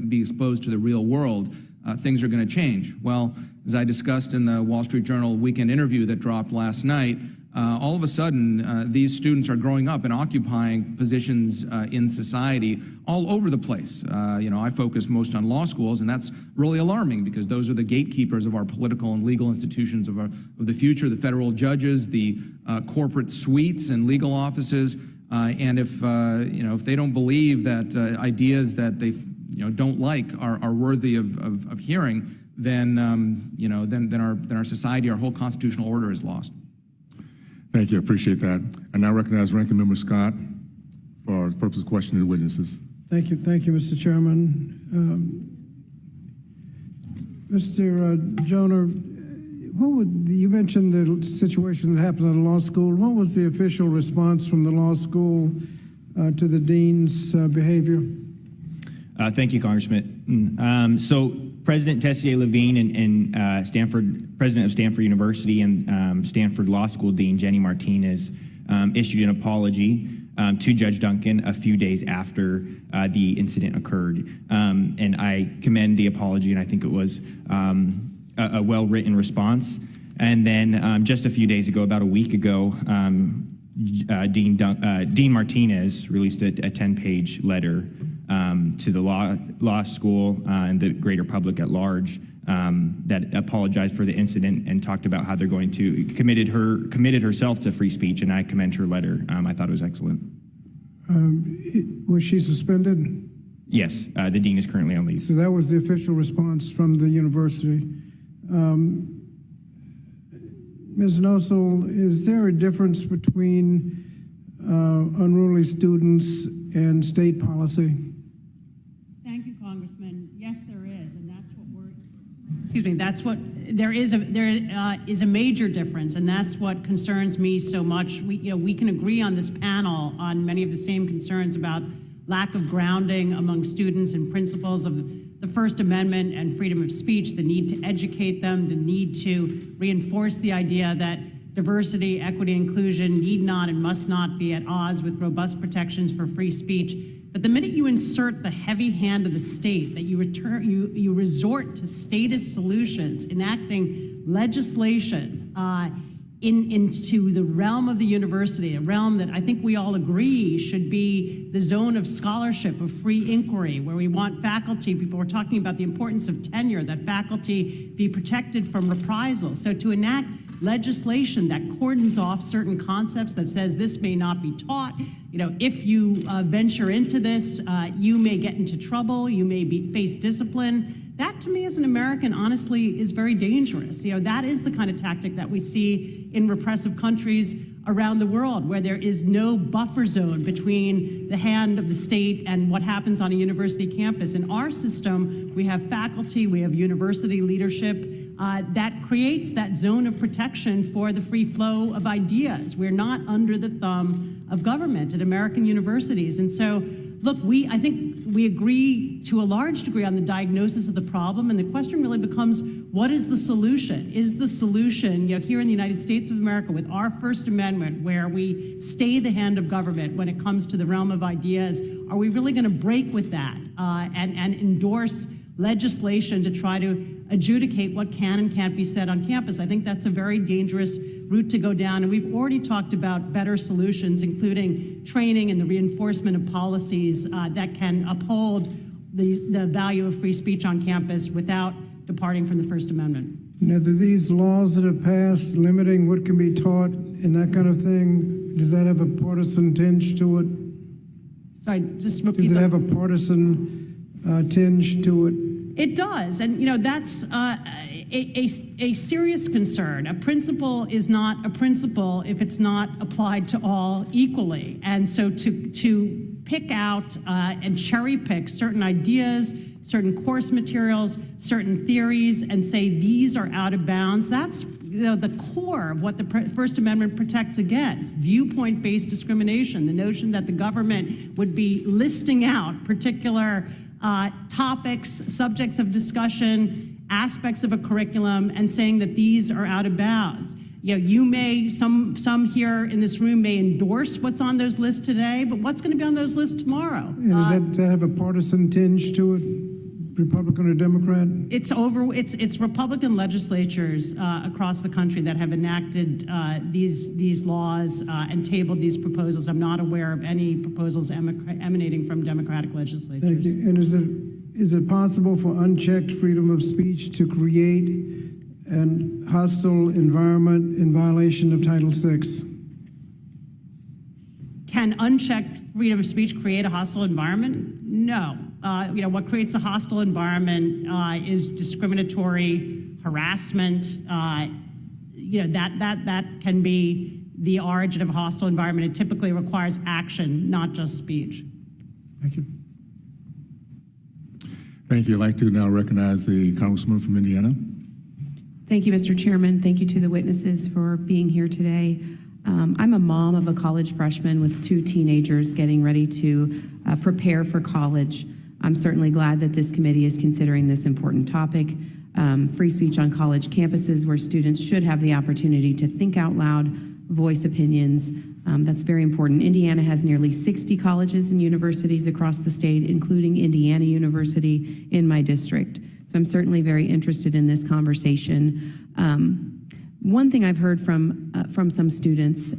be exposed to the real world, things are going to change. Well, as I discussed in the Wall Street Journal weekend interview that dropped last night, all of a sudden, these students are growing up and occupying positions in society all over the place. I focus most on law schools, and that's really alarming because those are the gatekeepers of our political and legal institutions of the future, the federal judges, the corporate suites and legal offices. And if they don't believe that ideas that they don't like are worthy of hearing, then our society, our whole constitutional order is lost. Thank you. I appreciate that. I now recognize Ranking Member Scott for the purpose of questioning the witnesses. Thank you, Mr. Chairman. Mr. Joner, you mentioned the situation that happened at a law school. What was the official response from the law school to the dean's behavior? Thank you, Congressman. So President Tessier Levine and President of Stanford University and Stanford Law School Dean Jenny Martinez issued an apology to Judge Duncan a few days after the incident occurred. And I commend the apology, and I think it was a well-written response. And then just a few days ago, about a week ago, Dean Martinez released a 10-page letter to the law school and the greater public at large that apologized for the incident and talked about how they're going to committed herself to free speech, and I commend her letter. I thought it was excellent. Was she suspended? Yes, the dean is currently on leave. So that was the official response from the university. Ms. Nosel, is there a difference between unruly students and state policy? Thank you, Congressman. Yes, there is, and that's what there is a major difference, and that's what concerns me so much. We can agree on this panel on many of the same concerns about lack of grounding among students and principles of the First Amendment and freedom of speech, the need to educate them, the need to reinforce the idea that diversity, equity, inclusion need not and must not be at odds with robust protections for free speech. But the minute you insert the heavy hand of the state, that you resort to statist solutions, enacting legislation into the realm of the university, a realm that I think we all agree should be the zone of scholarship, of free inquiry, where we want faculty, people were talking about the importance of tenure, that faculty be protected from reprisals. So to enact legislation that cordons off certain concepts, that says this may not be taught, if you venture into this, you may get into trouble, you may face discipline. That, to me, as an American, honestly, is very dangerous. That is the kind of tactic that we see in repressive countries around the world, where there is no buffer zone between the hand of the state and what happens on a university campus. In our system, we have faculty, we have university leadership that creates that zone of protection for the free flow of ideas. We're not under the thumb of government at American universities. And so, look, I think we agree to a large degree on the diagnosis of the problem, and the question really becomes, what is the solution? Is the solution, here in the United States of America, with our First Amendment, where we stay the hand of government when it comes to the realm of ideas, are we really going to break with that and endorse legislation to try to adjudicate what can and can't be said on campus? I think that's a very dangerous route to go down, and we've already talked about better solutions, including training and the reinforcement of policies that can uphold the value of free speech on campus without departing from the First Amendment. Now, do these laws that have passed limiting what can be taught and that kind of thing, does that have a partisan tinge to it? Sorry, just repeat Does it that. have a partisan tinge to it? It does, and that's a serious concern. A principle is not a principle if it's not applied to all equally. And so to pick out and cherry pick certain ideas, certain course materials, certain theories, and say these are out of bounds, that's the core of what the First Amendment protects against. Viewpoint-based discrimination, the notion that the government would be listing out particular topics, subjects of discussion, aspects of a curriculum, and saying that these are out of bounds. You may, some here in this room may endorse what's on those lists today, but what's going to be on those lists tomorrow? And does that have a partisan tinge to it, Republican or Democrat? It's Republican legislatures across the country that have enacted these laws and tabled these proposals. I'm not aware of any proposals emanating from Democratic legislatures. Thank you. And is it possible for unchecked freedom of speech to create an hostile environment in violation of Title VI? Can unchecked freedom of speech create a hostile environment? No. What creates a hostile environment is discriminatory harassment. That can be the origin of a hostile environment. It typically requires action, not just speech. Thank you. Thank you. I'd like to now recognize the Congresswoman from Indiana. Thank you, Mr. Chairman. Thank you to the witnesses for being here today. I'm a mom of a college freshman with 2 teenagers getting ready to prepare for college. I'm certainly glad that this committee is considering this important topic, free speech on college campuses, where students should have the opportunity to think out loud, voice opinions. That's very important. Indiana has nearly 60 colleges and universities across the state, including Indiana University in my district. So I'm certainly very interested in this conversation. One thing I've heard from some students,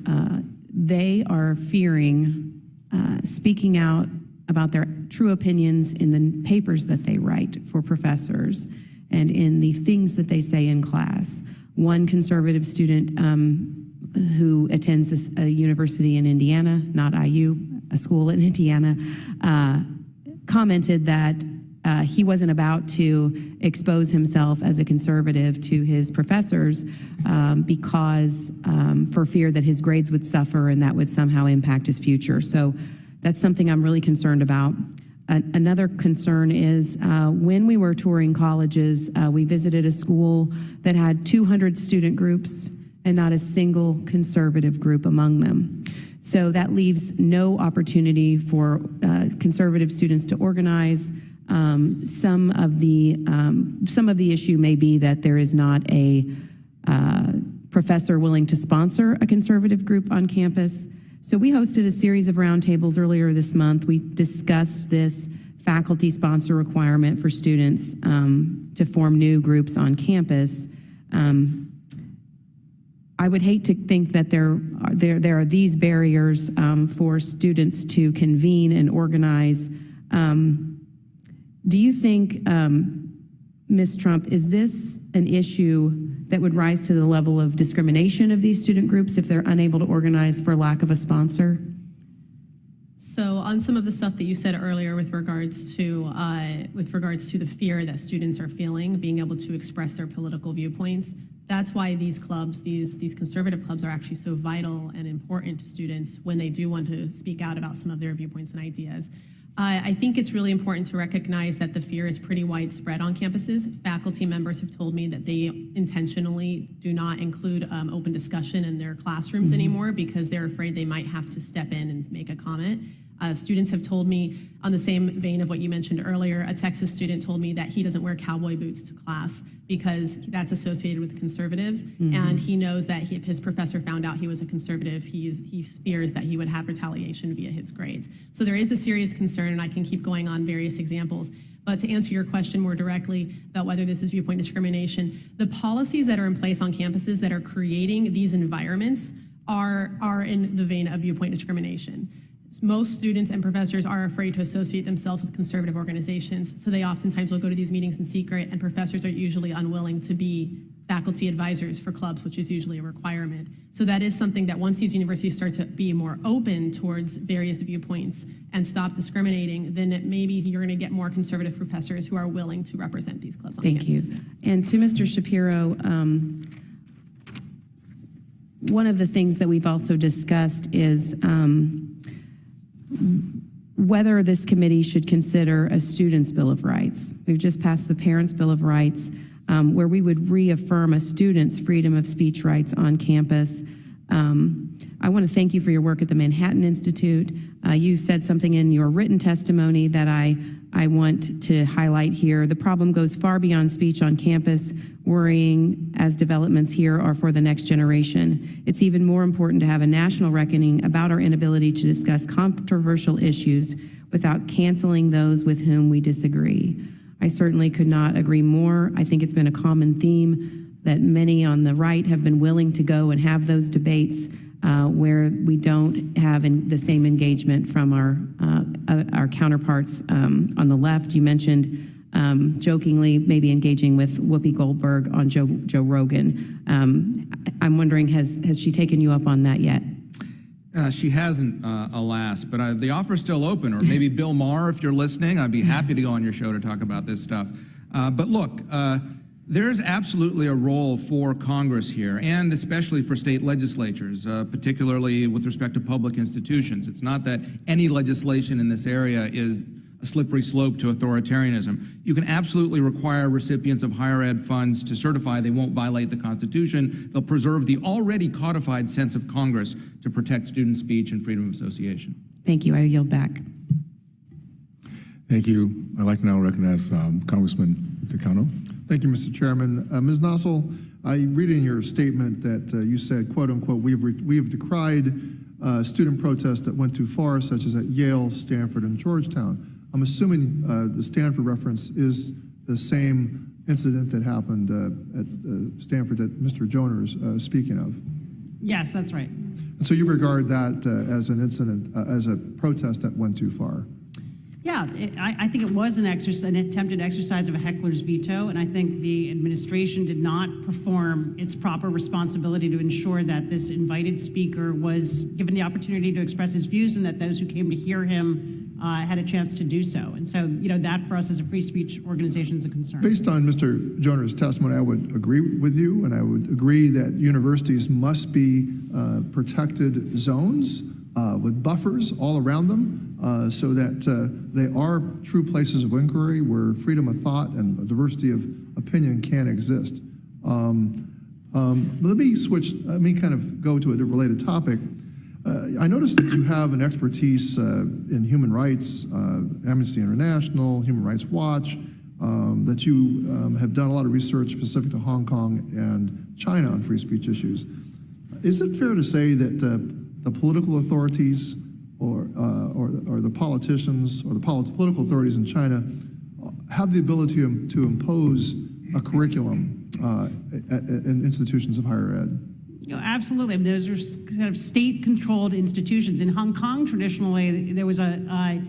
they are fearing speaking out about their true opinions in the papers that they write for professors and in the things that they say in class. One conservative student who attends a university in Indiana, not IU, a school in Indiana, commented that he wasn't about to expose himself as a conservative to his professors because for fear that his grades would suffer and that would somehow impact his future. So that's something I'm really concerned about. Another concern is when we were touring colleges, we visited a school that had 200 student groups and not a single conservative group among them. So that leaves no opportunity for conservative students to organize. Some of the issue may be that there is not a professor willing to sponsor a conservative group on campus. So we hosted a series of roundtables earlier this month. We discussed this faculty sponsor requirement for students to form new groups on campus. I would hate to think that there are these barriers for students to convene and organize. Do you think, Ms. Trump, is this an issue that would rise to the level of discrimination of these student groups if they're unable to organize for lack of a sponsor? So on some of the stuff that you said earlier with regards to the fear that students are feeling, being able to express their political viewpoints, that's why these clubs, these conservative clubs, are actually so vital and important to students when they do want to speak out about some of their viewpoints and ideas. I think it's really important to recognize that the fear is pretty widespread on campuses. Faculty members have told me that they intentionally do not include open discussion in their classrooms anymore because they're afraid they might have to step in and make a comment. Students have told me, on the same vein of what you mentioned earlier, a Texas student told me that he doesn't wear cowboy boots to class because that's associated with conservatives, and he knows that if his professor found out he was a conservative, he fears that he would have retaliation via his grades. So there is a serious concern, and I can keep going on various examples. But to answer your question more directly about whether this is viewpoint discrimination, the policies that are in place on campuses that are creating these environments are in the vein of viewpoint discrimination. Most students and professors are afraid to associate themselves with conservative organizations, so they oftentimes will go to these meetings in secret, and professors are usually unwilling to be faculty advisors for clubs, which is usually a requirement. So that is something that once these universities start to be more open towards various viewpoints and stop discriminating, then maybe you're going to get more conservative professors who are willing to represent these clubs on campus. Thank you. And to Mr. Shapiro, one of the things that we've also discussed is whether this committee should consider a student's Bill of Rights. We've just passed the Parents' Bill of Rights, where we would reaffirm a student's freedom of speech rights on campus. I want to thank you for your work at the Manhattan Institute. You said something in your written testimony that I want to highlight here. The problem goes far beyond speech on campus, worrying as developments here are for the next generation. It's even more important to have a national reckoning about our inability to discuss controversial issues without canceling those with whom we disagree. I certainly could not agree more. I think it's been a common theme that many on the right have been willing to go and have those debates where we don't have the same engagement from our counterparts on the left. You mentioned jokingly maybe engaging with Whoopi Goldberg on Joe Rogan. I'm wondering, has she taken you up on that yet? She hasn't, alas, but the offer's still open, or maybe Bill Maher, if you're listening, I'd be happy to go on your show to talk about this stuff. But look, there's absolutely a role for Congress here, and especially for state legislatures, particularly with respect to public institutions. It's not that any legislation in this area is a slippery slope to authoritarianism. You can absolutely require recipients of higher ed funds to certify they won't violate the Constitution. They'll preserve the already codified sense of Congress to protect student speech and freedom of association. Thank you. I yield back. Thank you. I'd like to now recognize Congressman Takano. Thank you, Mr. Chairman. Ms. Nossel, I read in your statement that you said, quote unquote, we have decried student protests that went too far, such as at Yale, Stanford, and Georgetown. I'm assuming the Stanford reference is the same incident that happened at Stanford that Mr. Joner is speaking of. Yes, that's right. And so you regard that as an incident, as a protest that went too far? Yeah, I think it was an attempted exercise of a heckler's veto, and I think the administration did not perform its proper responsibility to ensure that this invited speaker was given the opportunity to express his views and that those who came to hear him had a chance to do so. And so, that for us as a free speech organization is a concern. Based on Mr. Joner's testimony, I would agree with you, and I would agree that universities must be protected zones with buffers all around them so that they are true places of inquiry where freedom of thought and a diversity of opinion can exist. Let me kind of go to a related topic. I noticed that you have an expertise in human rights, Amnesty International, Human Rights Watch, that you have done a lot of research specific to Hong Kong and China on free speech issues. Is it fair to say that the political authorities or the politicians or the political authorities in China have the ability to impose a curriculum in institutions of higher ed? You know, absolutely. I mean, those are kind of state-controlled institutions. In Hong Kong, traditionally, there was a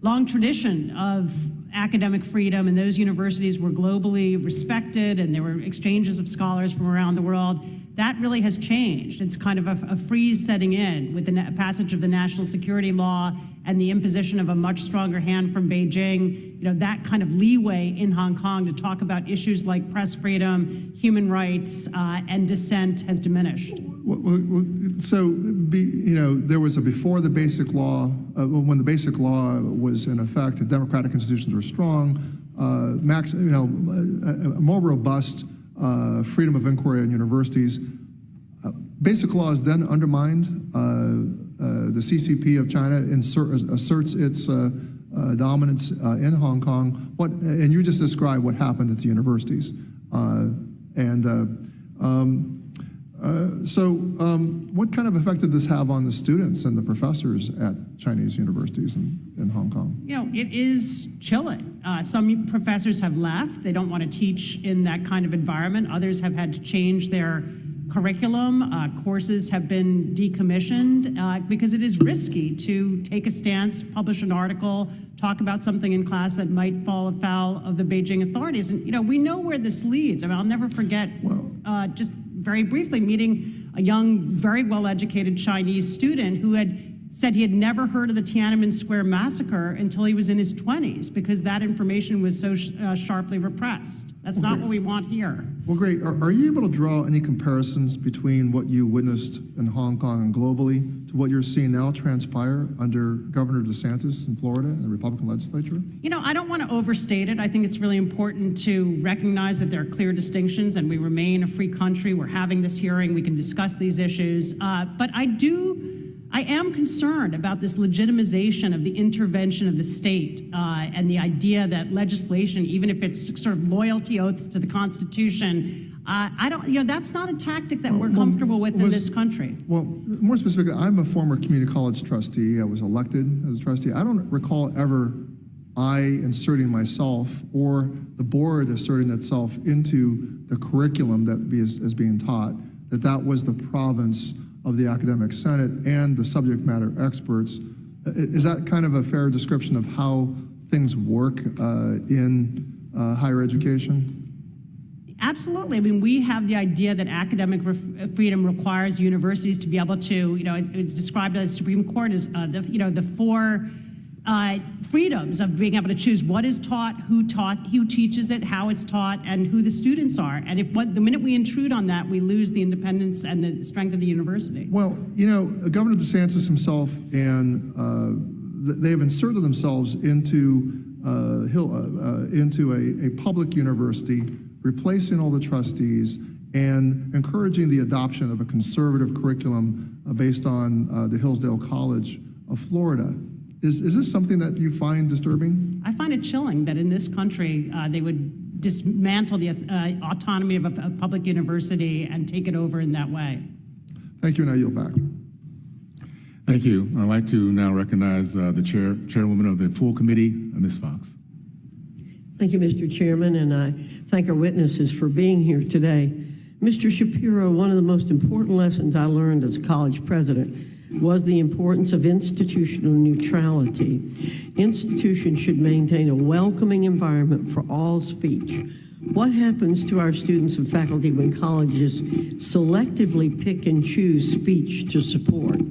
long tradition of academic freedom, and those universities were globally respected, and there were exchanges of scholars from around the world. That really has changed. It's kind of a freeze setting in with the passage of the national security law and the imposition of a much stronger hand from Beijing. You know, that kind of leeway in Hong Kong to talk about issues like press freedom, human rights, and dissent has diminished. So, there was a before the Basic Law, when the Basic Law was in effect, and democratic institutions were strong, more robust freedom of inquiry in universities. Basic law is then undermined. The CCP of China asserts its dominance in Hong Kong. And you just described what happened at the universities. What kind of effect did this have on the students and the professors at Chinese universities in Hong Kong? You know, it is chilling. Some professors have left. They don't want to teach in that kind of environment. Others have had to change their curriculum. Courses have been decommissioned because it is risky to take a stance, publish an article, talk about something in class that might fall afoul of the Beijing authorities. And, you know, we know where this leads. I mean, I'll never forget, just very briefly, meeting a young, very well-educated Chinese student who had said he had never heard of the Tiananmen Square massacre until he was in his 20s because that information was so sharply repressed. That's not what we want here. Well, great. Are you able to draw any comparisons between what you witnessed in Hong Kong and globally to what you're seeing now transpire under Governor DeSantis in Florida and the Republican legislature? You know, I don't want to overstate it. I think it's really important to recognize that there are clear distinctions and we remain a free country. We're having this hearing. We can discuss these issues. But I am concerned about this legitimization of the intervention of the state and the idea that legislation, even if it's sort of loyalty oaths to the Constitution, that's not a tactic that we're comfortable with in this country. Well, more specifically, I'm a former community college trustee. I was elected as a trustee. I don't recall ever inserting myself or the board asserting itself into the curriculum that is being taught, that was the province of the academic senate and the subject matter experts. Is that kind of a fair description of how things work in higher education? Absolutely. I mean, we have the idea that academic freedom requires universities to be able to, it's described by the Supreme Court as the four freedoms of being able to choose what is taught, who teaches it, how it's taught, and who the students are. And the minute we intrude on that, we lose the independence and the strength of the university. Well, Governor DeSantis himself and they have inserted themselves into a public university, replacing all the trustees and encouraging the adoption of a conservative curriculum based on the Hillsdale College of Florida. Is this something that you find disturbing? I find it chilling that in this country they would dismantle the autonomy of a public university and take it over in that way. Thank you, and I yield back. Thank you. I'd like to now recognize the chairwoman of the full committee, Ms. Fox. Thank you, Mr. Chairman, and I thank our witnesses for being here today. Mr. Shapiro, one of the most important lessons I learned as a college president was the importance of institutional neutrality. Institutions should maintain a welcoming environment for all speech. What happens to our students and faculty when colleges selectively pick and choose speech to support?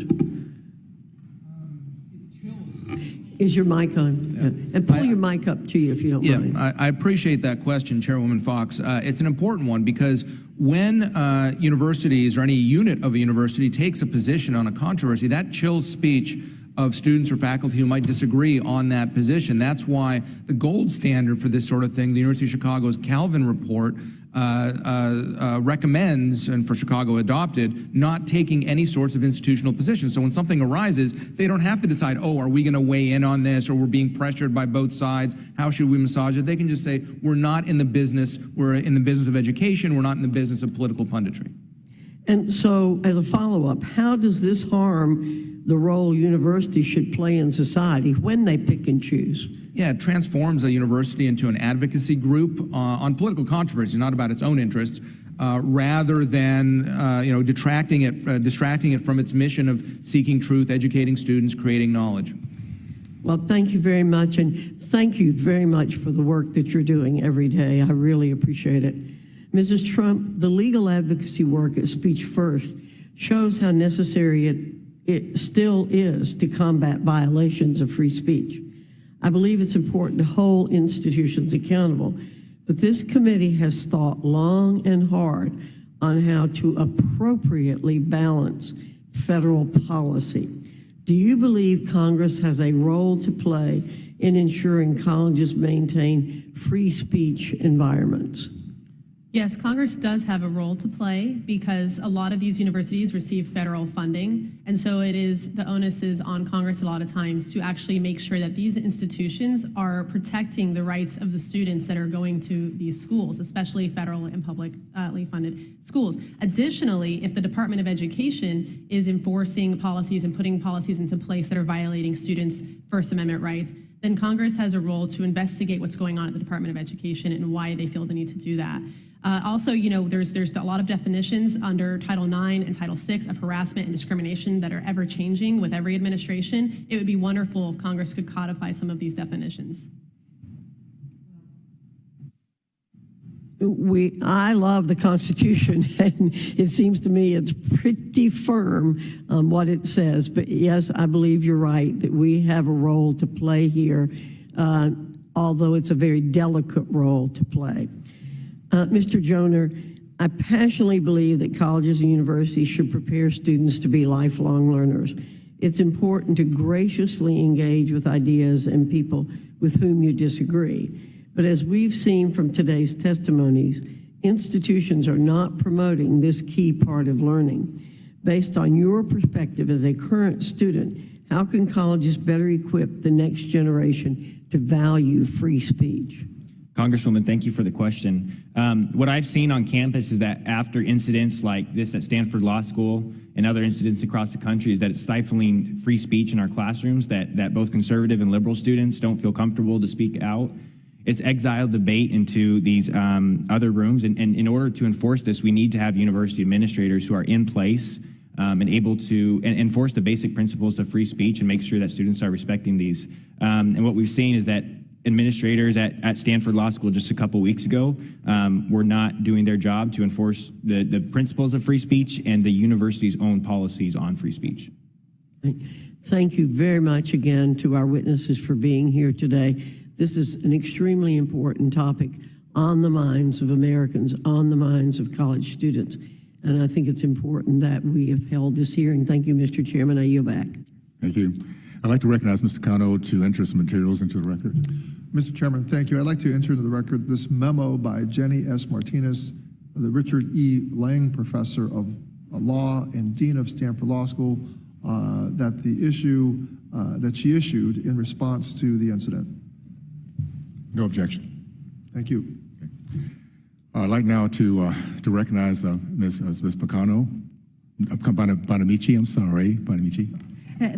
Is your mic on? Yeah. And pull your mic up to you if you don't mind. I appreciate that question, Chairwoman Fox. It's an important one because when universities or any unit of a university takes a position on a controversy, that chills speech of students or faculty who might disagree on that position. That's why the gold standard for this sort of thing, the University of Chicago's Calvin report, recommends, and for Chicago adopted, not taking any sorts of institutional positions. So when something arises, they don't have to decide, oh, are we going to weigh in on this, or we're being pressured by both sides, how should we massage it? They can just say, we're not in the business, we're in the business of education, we're not in the business of political punditry. And so, as a follow-up, how does this harm the role universities should play in society when they pick and choose? Yeah, it transforms a university into an advocacy group on political controversy, not about its own interests, rather than distracting it from its mission of seeking truth, educating students, creating knowledge. Well, thank you very much, and thank you very much for the work that you're doing every day. I really appreciate it. Mrs. Trump, the legal advocacy work at Speech First shows how necessary it still is to combat violations of free speech. I believe it's important to hold institutions accountable, but this committee has thought long and hard on how to appropriately balance federal policy. Do you believe Congress has a role to play in ensuring colleges maintain free speech environments? Yes, Congress does have a role to play because a lot of these universities receive federal funding. And so the onus is on Congress a lot of times to actually make sure that these institutions are protecting the rights of the students that are going to these schools, especially federal and publicly funded schools. Additionally, if the Department of Education is enforcing policies and putting policies into place that are violating students' First Amendment rights, then Congress has a role to investigate what's going on at the Department of Education and why they feel the need to do that. Also, there's a lot of definitions under Title IX and Title VI of harassment and discrimination that are ever changing with every administration. It would be wonderful if Congress could codify some of these definitions. I love the Constitution, and it seems to me it's pretty firm on what it says. But yes, I believe you're right that we have a role to play here, although it's a very delicate role to play. Mr. Joner, I passionately believe that colleges and universities should prepare students to be lifelong learners. It's important to graciously engage with ideas and people with whom you disagree. But as we've seen from today's testimonies, institutions are not promoting this key part of learning. Based on your perspective as a current student, how can colleges better equip the next generation to value free speech? Congresswoman, thank you for the question. What I've seen on campus is that after incidents like this at Stanford Law School and other incidents across the country is that it's stifling free speech in our classrooms, that both conservative and liberal students don't feel comfortable to speak out. It's exiled debate into these other rooms, and in order to enforce this, we need to have university administrators who are in place and able to enforce the basic principles of free speech and make sure that students are respecting these. And what we've seen is that administrators at Stanford Law School just a couple weeks ago were not doing their job to enforce the principles of free speech and the university's own policies on free speech. Thank you very much again to our witnesses for being here today. This is an extremely important topic on the minds of Americans, on the minds of college students. And I think it's important that we have held this hearing. Thank you, Mr. Chairman. I yield back. Thank you. I'd like to recognize Mr. Cano to enter some materials into the record. Mr. Chairman, thank you. I'd like to enter into the record this memo by Jenny S. Martinez, the Richard E. Lang Professor of Law and Dean of Stanford Law School, that she issued in response to the incident. No objection. Thank you. I'd like now to recognize Ms. Pacano, Bonamici, I'm sorry, Bonamici.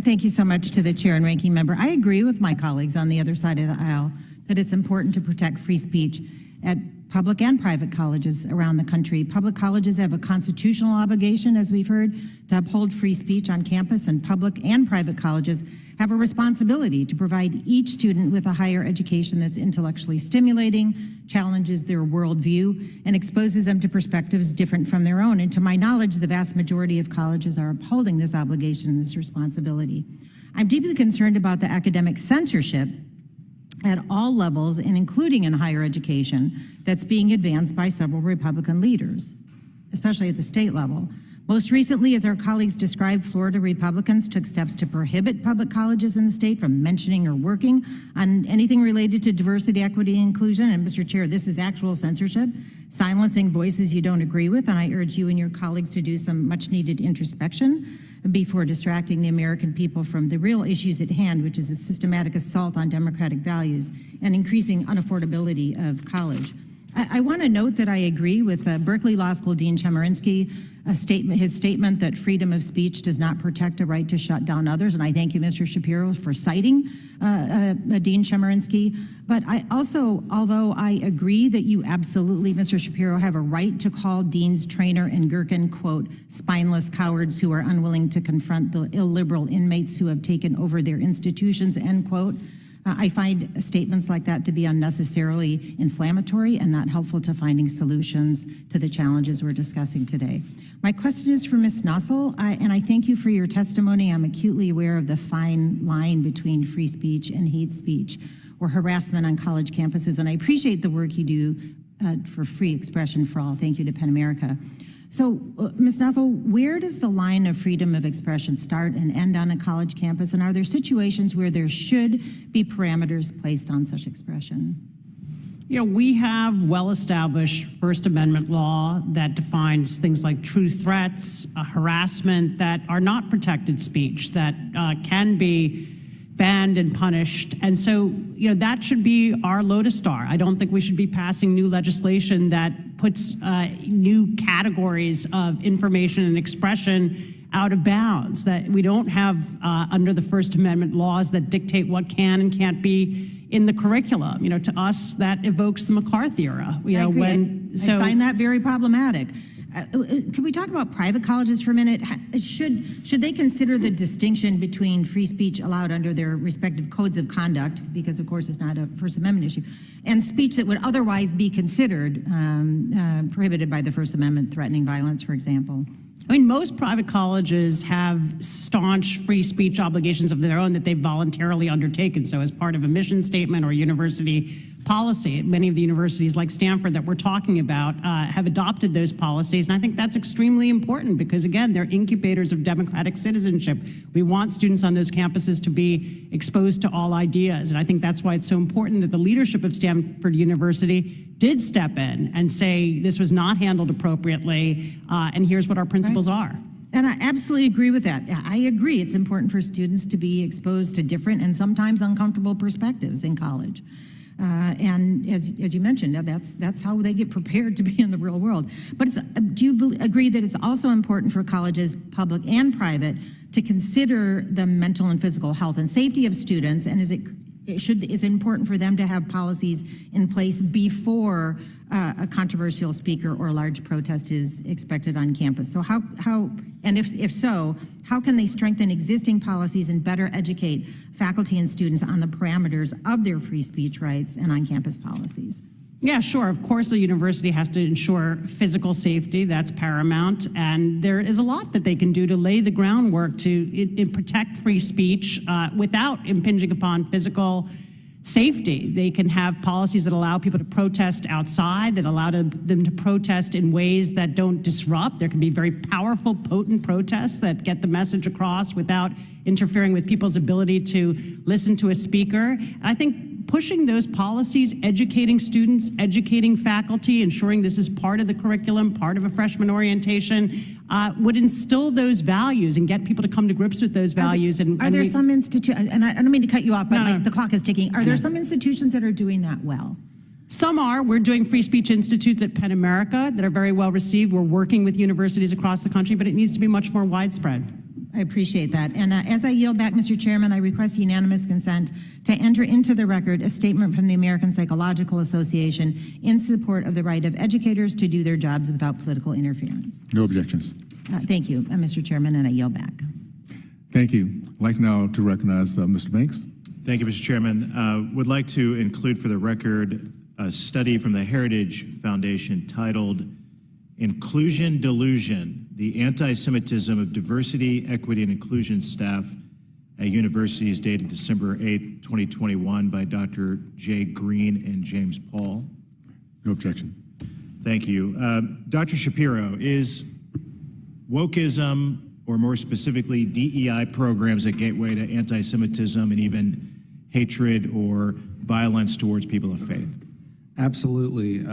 Thank you so much to the chair and ranking member. I agree with my colleagues on the other side of the aisle that it's important to protect free speech at public and private colleges around the country. Public colleges have a constitutional obligation, as we've heard, to uphold free speech on campus, and public and private colleges have a responsibility to provide each student with a higher education that's intellectually stimulating, challenges their worldview, and exposes them to perspectives different from their own. And to my knowledge, the vast majority of colleges are upholding this obligation and this responsibility. I'm deeply concerned about the academic censorship at all levels, and including in higher education, that's being advanced by several Republican leaders, especially at the state level. Most recently, as our colleagues described, Florida Republicans took steps to prohibit public colleges in the state from mentioning or working on anything related to diversity, equity, and inclusion. And Mr. Chair, this is actual censorship, silencing voices you don't agree with, and I urge you and your colleagues to do some much-needed introspection before distracting the American people from the real issues at hand, which is a systematic assault on democratic values and increasing unaffordability of college. I want to note that I agree with Berkeley Law School Dean Chemerinsky his statement that freedom of speech does not protect a right to shut down others, and I thank you, Mr. Shapiro, for citing Dean Chemerinsky. But I also, although I agree that you absolutely, Mr. Shapiro, have a right to call Dean's Trainer and Gherkin, quote, spineless cowards who are unwilling to confront the illiberal inmates who have taken over their institutions, end quote. I find statements like that to be unnecessarily inflammatory and not helpful to finding solutions to the challenges we're discussing today. My question is for Ms. Nossel, and I thank you for your testimony. I'm acutely aware of the fine line between free speech and hate speech or harassment on college campuses, and I appreciate the work you do for free expression for all. Thank you to PEN America. So, Ms. Nossel, where does the line of freedom of expression start and end on a college campus? And are there situations where there should be parameters placed on such expression? You know, we have well-established First Amendment law that defines things like true threats, harassment that are not protected speech, that can be banned and punished. And so, you know, that should be our lodestar. I don't think we should be passing new legislation that puts new categories of information and expression out of bounds, that we don't have under the First Amendment laws that dictate what can and can't be in the curriculum. You know, to us, that evokes the McCarthy era. You know, I find that very problematic. Can we talk about private colleges for a minute? Should they consider the distinction between free speech allowed under their respective codes of conduct, because of course it's not a First Amendment issue, and speech that would otherwise be considered prohibited by the First Amendment, threatening violence, for example? I mean, most private colleges have staunch free speech obligations of their own that they've voluntarily undertaken. So as part of a mission statement or university policy, many of the universities like Stanford that we're talking about have adopted those policies. And I think that's extremely important because, again, they're incubators of democratic citizenship. We want students on those campuses to be exposed to all ideas. And I think that's why it's so important that the leadership of Stanford University did step in and say this was not handled appropriately, and here's what our principles are. And I absolutely agree with that. I agree it's important for students to be exposed to different and sometimes uncomfortable perspectives in college. And as you mentioned, that's how they get prepared to be in the real world. But do you agree that it's also important for colleges, public and private, to consider the mental and physical health and safety of students? And is it important for them to have policies in place before a controversial speaker or a large protest is expected on campus? So and if so, how can they strengthen existing policies and better educate faculty and students on the parameters of their free speech rights and on-campus policies? Yeah, sure. Of course, a university has to ensure physical safety. That's paramount. And there is a lot that they can do to lay the groundwork to protect free speech without impinging upon physical safety. They can have policies that allow people to protest outside, that allow them to protest in ways that don't disrupt. There can be very powerful, potent protests that get the message across without interfering with people's ability to listen to a speaker. And I think pushing those policies, educating students, educating faculty, ensuring this is part of the curriculum, part of a freshman orientation, would instill those values and get people to come to grips with those values. Are there some institutions, and I don't mean to cut you off, but the clock is ticking. Are there some institutions that are doing that well? Some are. We're doing free speech institutes at PEN America that are very well received. We're working with universities across the country, but it needs to be much more widespread. I appreciate that. And as I yield back, Mr. Chairman, I request unanimous consent to enter into the record a statement from the American Psychological Association in support of the right of educators to do their jobs without political interference. No objections. Thank you, Mr. Chairman, and I yield back. Thank you. I'd like now to recognize Mr. Banks. Thank you, Mr. Chairman. Would like to include for the record a study from the Heritage Foundation titled Inclusion Delusion, the Anti-Semitism of Diversity, Equity, and Inclusion Staff at Universities, dated December 8, 2021, by Dr. Jay Green and James Paul. No objection. Thank you. Dr. Shapiro, is wokeism, or more specifically DEI programs at Gateway, to anti-Semitism and even hatred or violence towards people of faith? Absolutely.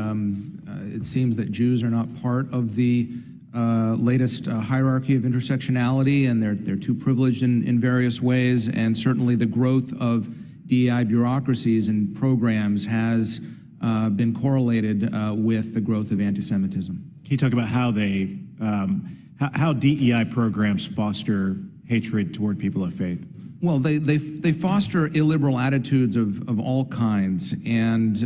It seems that Jews are not part of the latest hierarchy of intersectionality, and they're too privileged in various ways, and certainly the growth of DEI bureaucracies and programs has been correlated with the growth of anti-Semitism. Can you talk about how they, how DEI programs foster hatred toward people of faith? Well, they foster illiberal attitudes of all kinds. And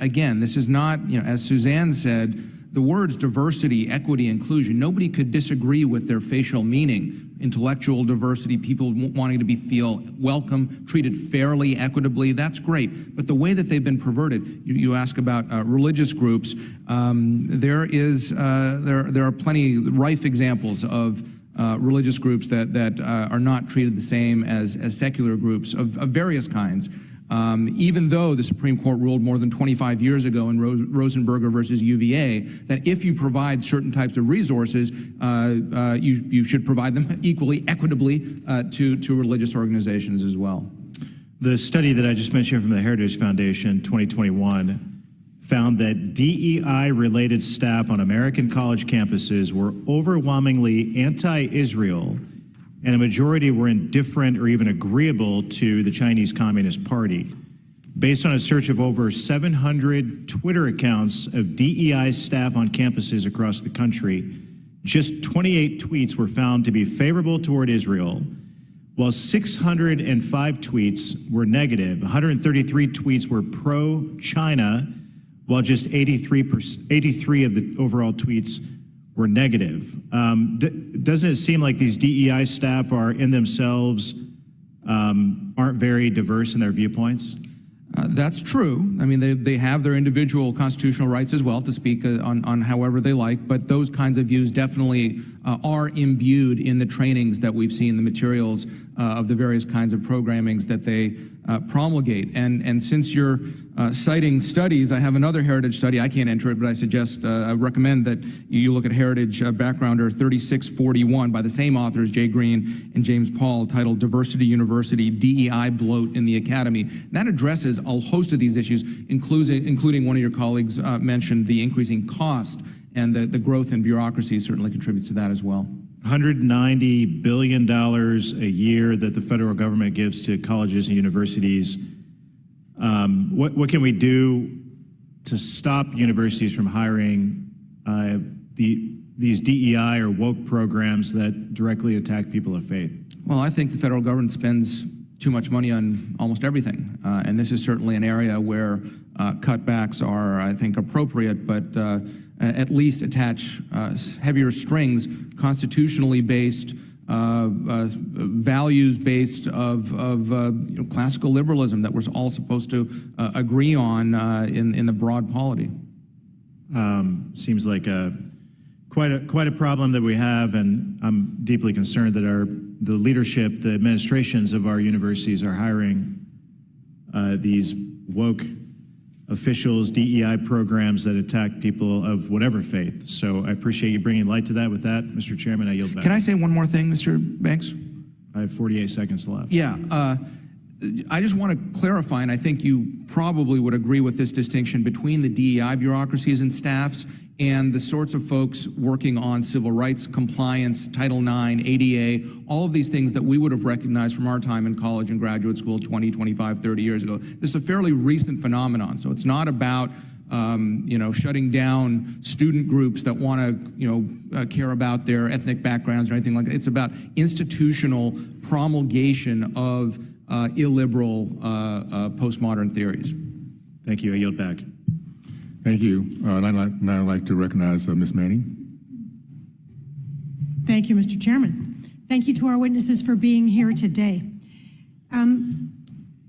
again, this is not, as Suzanne said, the words diversity, equity, inclusion, nobody could disagree with their facial meaning. Intellectual diversity, people wanting to feel welcome, treated fairly, equitably, that's great. But the way that they've been perverted, you ask about religious groups, there are plenty rife examples of religious groups that are not treated the same as secular groups of various kinds. Even though the Supreme Court ruled more than 25 years ago in Rosenberger versus UVA that if you provide certain types of resources, you should provide them equally, equitably to religious organizations as well. The study that I just mentioned from the Heritage Foundation, 2021, found that DEI-related staff on American college campuses were overwhelmingly anti-Israel, and a majority were indifferent or even agreeable to the Chinese Communist Party. Based on a search of over 700 Twitter accounts of DEI staff on campuses across the country, just 28 tweets were found to be favorable toward Israel, while 605 tweets were negative. 133 tweets were pro-China, while just 83 of the overall tweets were negative. Doesn't it seem like these DEI staff are in themselves aren't very diverse in their viewpoints? That's true. I mean, they have their individual constitutional rights as well to speak on however they like, but those kinds of views definitely are imbued in the trainings that we've seen, the materials of the various kinds of programmings that they promulgate. And since you're citing studies, I have another Heritage study. I can't enter it, but I recommend that you look at Heritage Backgrounder 3641 by the same authors, Jay Green and James Paul, titled Diversity University, DEI Bloat in the Academy. That addresses a host of these issues, including one of your colleagues mentioned the increasing cost, and the growth in bureaucracy certainly contributes to that as well. $190 billion a year that the federal government gives to colleges and universities. What can we do to stop universities from hiring these DEI or woke programs that directly attack people of faith? Well, I think the federal government spends too much money on almost everything, and this is certainly an area where cutbacks are, I think, appropriate, but at least attach heavier strings, constitutionally based, values-based of classical liberalism that we're all supposed to agree on in the broad polity. Seems like quite a problem that we have, and I'm deeply concerned that the leadership, the administrations of our universities are hiring these woke officials, DEI programs that attack people of whatever faith. So I appreciate you bringing light to that. With that, Mr. Chairman, I yield back. Can I say one more thing, Mr. Banks? I have 48 seconds left. Yeah. I just want to clarify, and I think you probably would agree with this distinction between the DEI bureaucracies and staffs and the sorts of folks working on civil rights compliance, Title IX, ADA, all of these things that we would have recognized from our time in college and graduate school 20, 25, 30 years ago. This is a fairly recent phenomenon, so it's not about shutting down student groups that want to, care about their ethnic backgrounds or anything like that. It's about institutional promulgation of illiberal postmodern theories. Thank you. I yield back. Thank you. Now I'd like to recognize Ms. Manning. Thank you, Mr. Chairman. Thank you to our witnesses for being here today.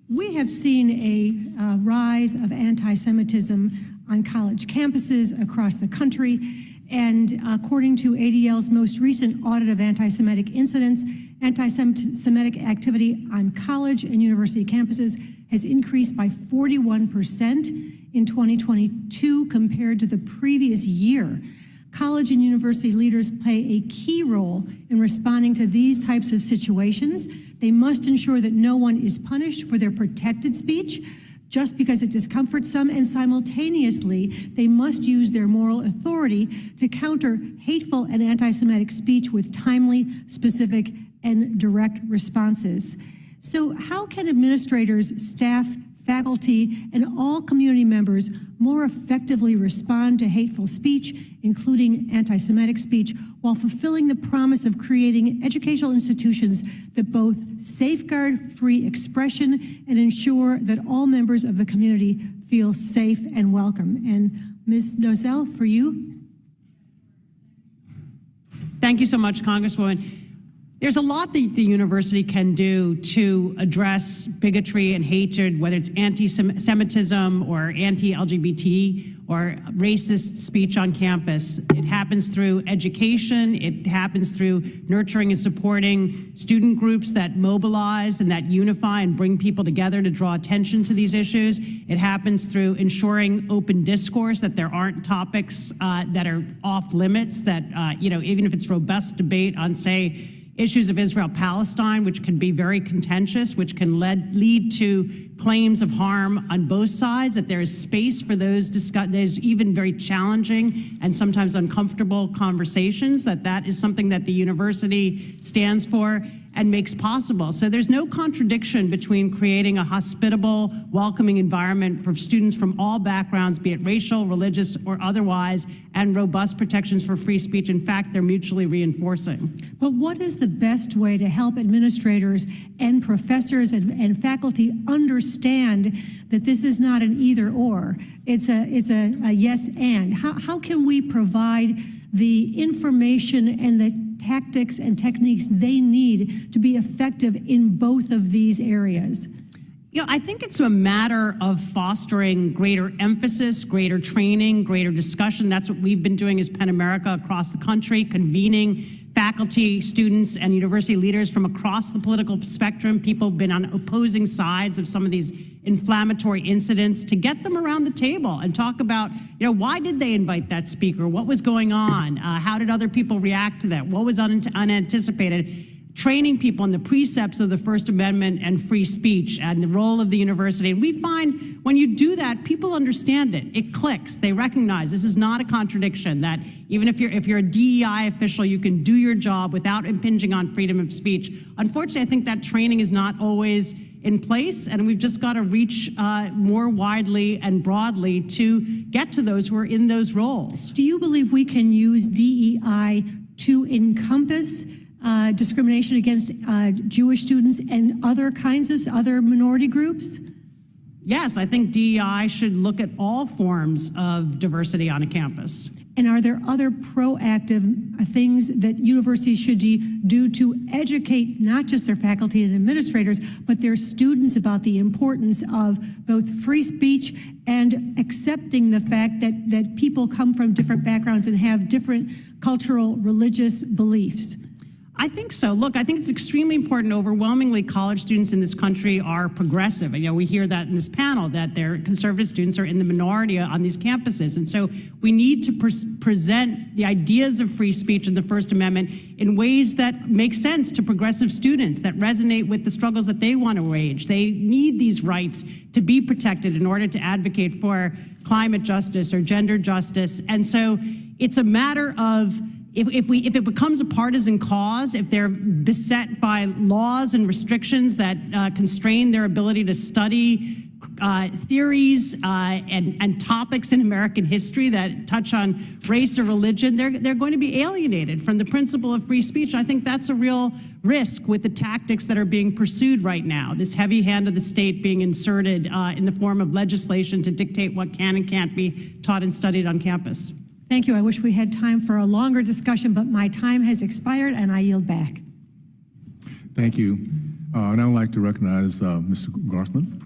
We have seen a rise of anti-Semitism on college campuses across the country. And according to ADL's most recent audit of anti-Semitic incidents, anti-Semitic activity on college and university campuses has increased by 41% in 2022 compared to the previous year. College and university leaders play a key role in responding to these types of situations. They must ensure that no one is punished for their protected speech just because it discomforts some, and simultaneously, they must use their moral authority to counter hateful and anti-Semitic speech with timely, specific, and direct responses. So how can administrators staff faculty, and all community members more effectively respond to hateful speech, including anti-Semitic speech, while fulfilling the promise of creating educational institutions that both safeguard free expression and ensure that all members of the community feel safe and welcome. And Ms. Nozell, for you. Thank you so much, Congresswoman. There's a lot that the university can do to address bigotry and hatred, whether it's anti-Semitism or anti-LGBT or racist speech on campus. It happens through education. It happens through nurturing and supporting student groups that mobilize and that unify and bring people together to draw attention to these issues. It happens through ensuring open discourse, that there aren't topics that are off limits, that, even if it's robust debate on, say, issues of Israel-Palestine, which can be very contentious, which can lead to claims of harm on both sides, that there is space for those there's even very challenging and sometimes uncomfortable conversations, that is something that the university stands for and makes possible. So there's no contradiction between creating a hospitable, welcoming environment for students from all backgrounds, be it racial, religious, or otherwise, and robust protections for free speech. In fact, they're mutually reinforcing. But what is the best way to help administrators and professors and faculty understand that this is not an either or? It's a yes and. How can we provide the information and the tactics and techniques they need to be effective in both of these areas? I think it's a matter of fostering greater emphasis, greater training, greater discussion. That's what we've been doing as Penn America across the country, convening faculty, students, and university leaders from across the political spectrum. People have been on opposing sides of some of these inflammatory incidents, to get them around the table and talk about, why did they invite that speaker? What was going on? How did other people react to that? What was unanticipated? Training people in the precepts of the First Amendment and free speech and the role of the university. And we find when you do that, people understand it. It clicks. They recognize this is not a contradiction, that even if you're a DEI official, you can do your job without impinging on freedom of speech. Unfortunately, I think that training is not always in place, and we've just got to reach more widely and broadly to get to those who are in those roles. Do you believe we can use DEI to encompass discrimination against Jewish students and other minority groups? Yes, I think DEI should look at all forms of diversity on a campus. And are there other proactive things that universities should do to educate not just their faculty and administrators, but their students about the importance of both free speech and accepting the fact that people come from different backgrounds and have different cultural, religious beliefs? I think so. Look, I think it's extremely important. Overwhelmingly, college students in this country are progressive. We hear that in this panel, that their conservative students are in the minority on these campuses. And so we need to present the ideas of free speech and the First Amendment in ways that make sense to progressive students, that resonate with the struggles that they want to wage. They need these rights to be protected in order to advocate for climate justice or gender justice. And so it's a matter of, if it becomes a partisan cause, if they're beset by laws and restrictions that constrain their ability to study theories and topics in American history that touch on race or religion, they're going to be alienated from the principle of free speech. I think that's a real risk with the tactics that are being pursued right now, this heavy hand of the state being inserted in the form of legislation to dictate what can and can't be taught and studied on campus. Thank you. I wish we had time for a longer discussion, but my time has expired and I yield back. Thank you. And I would like to recognize Mr. Grossman.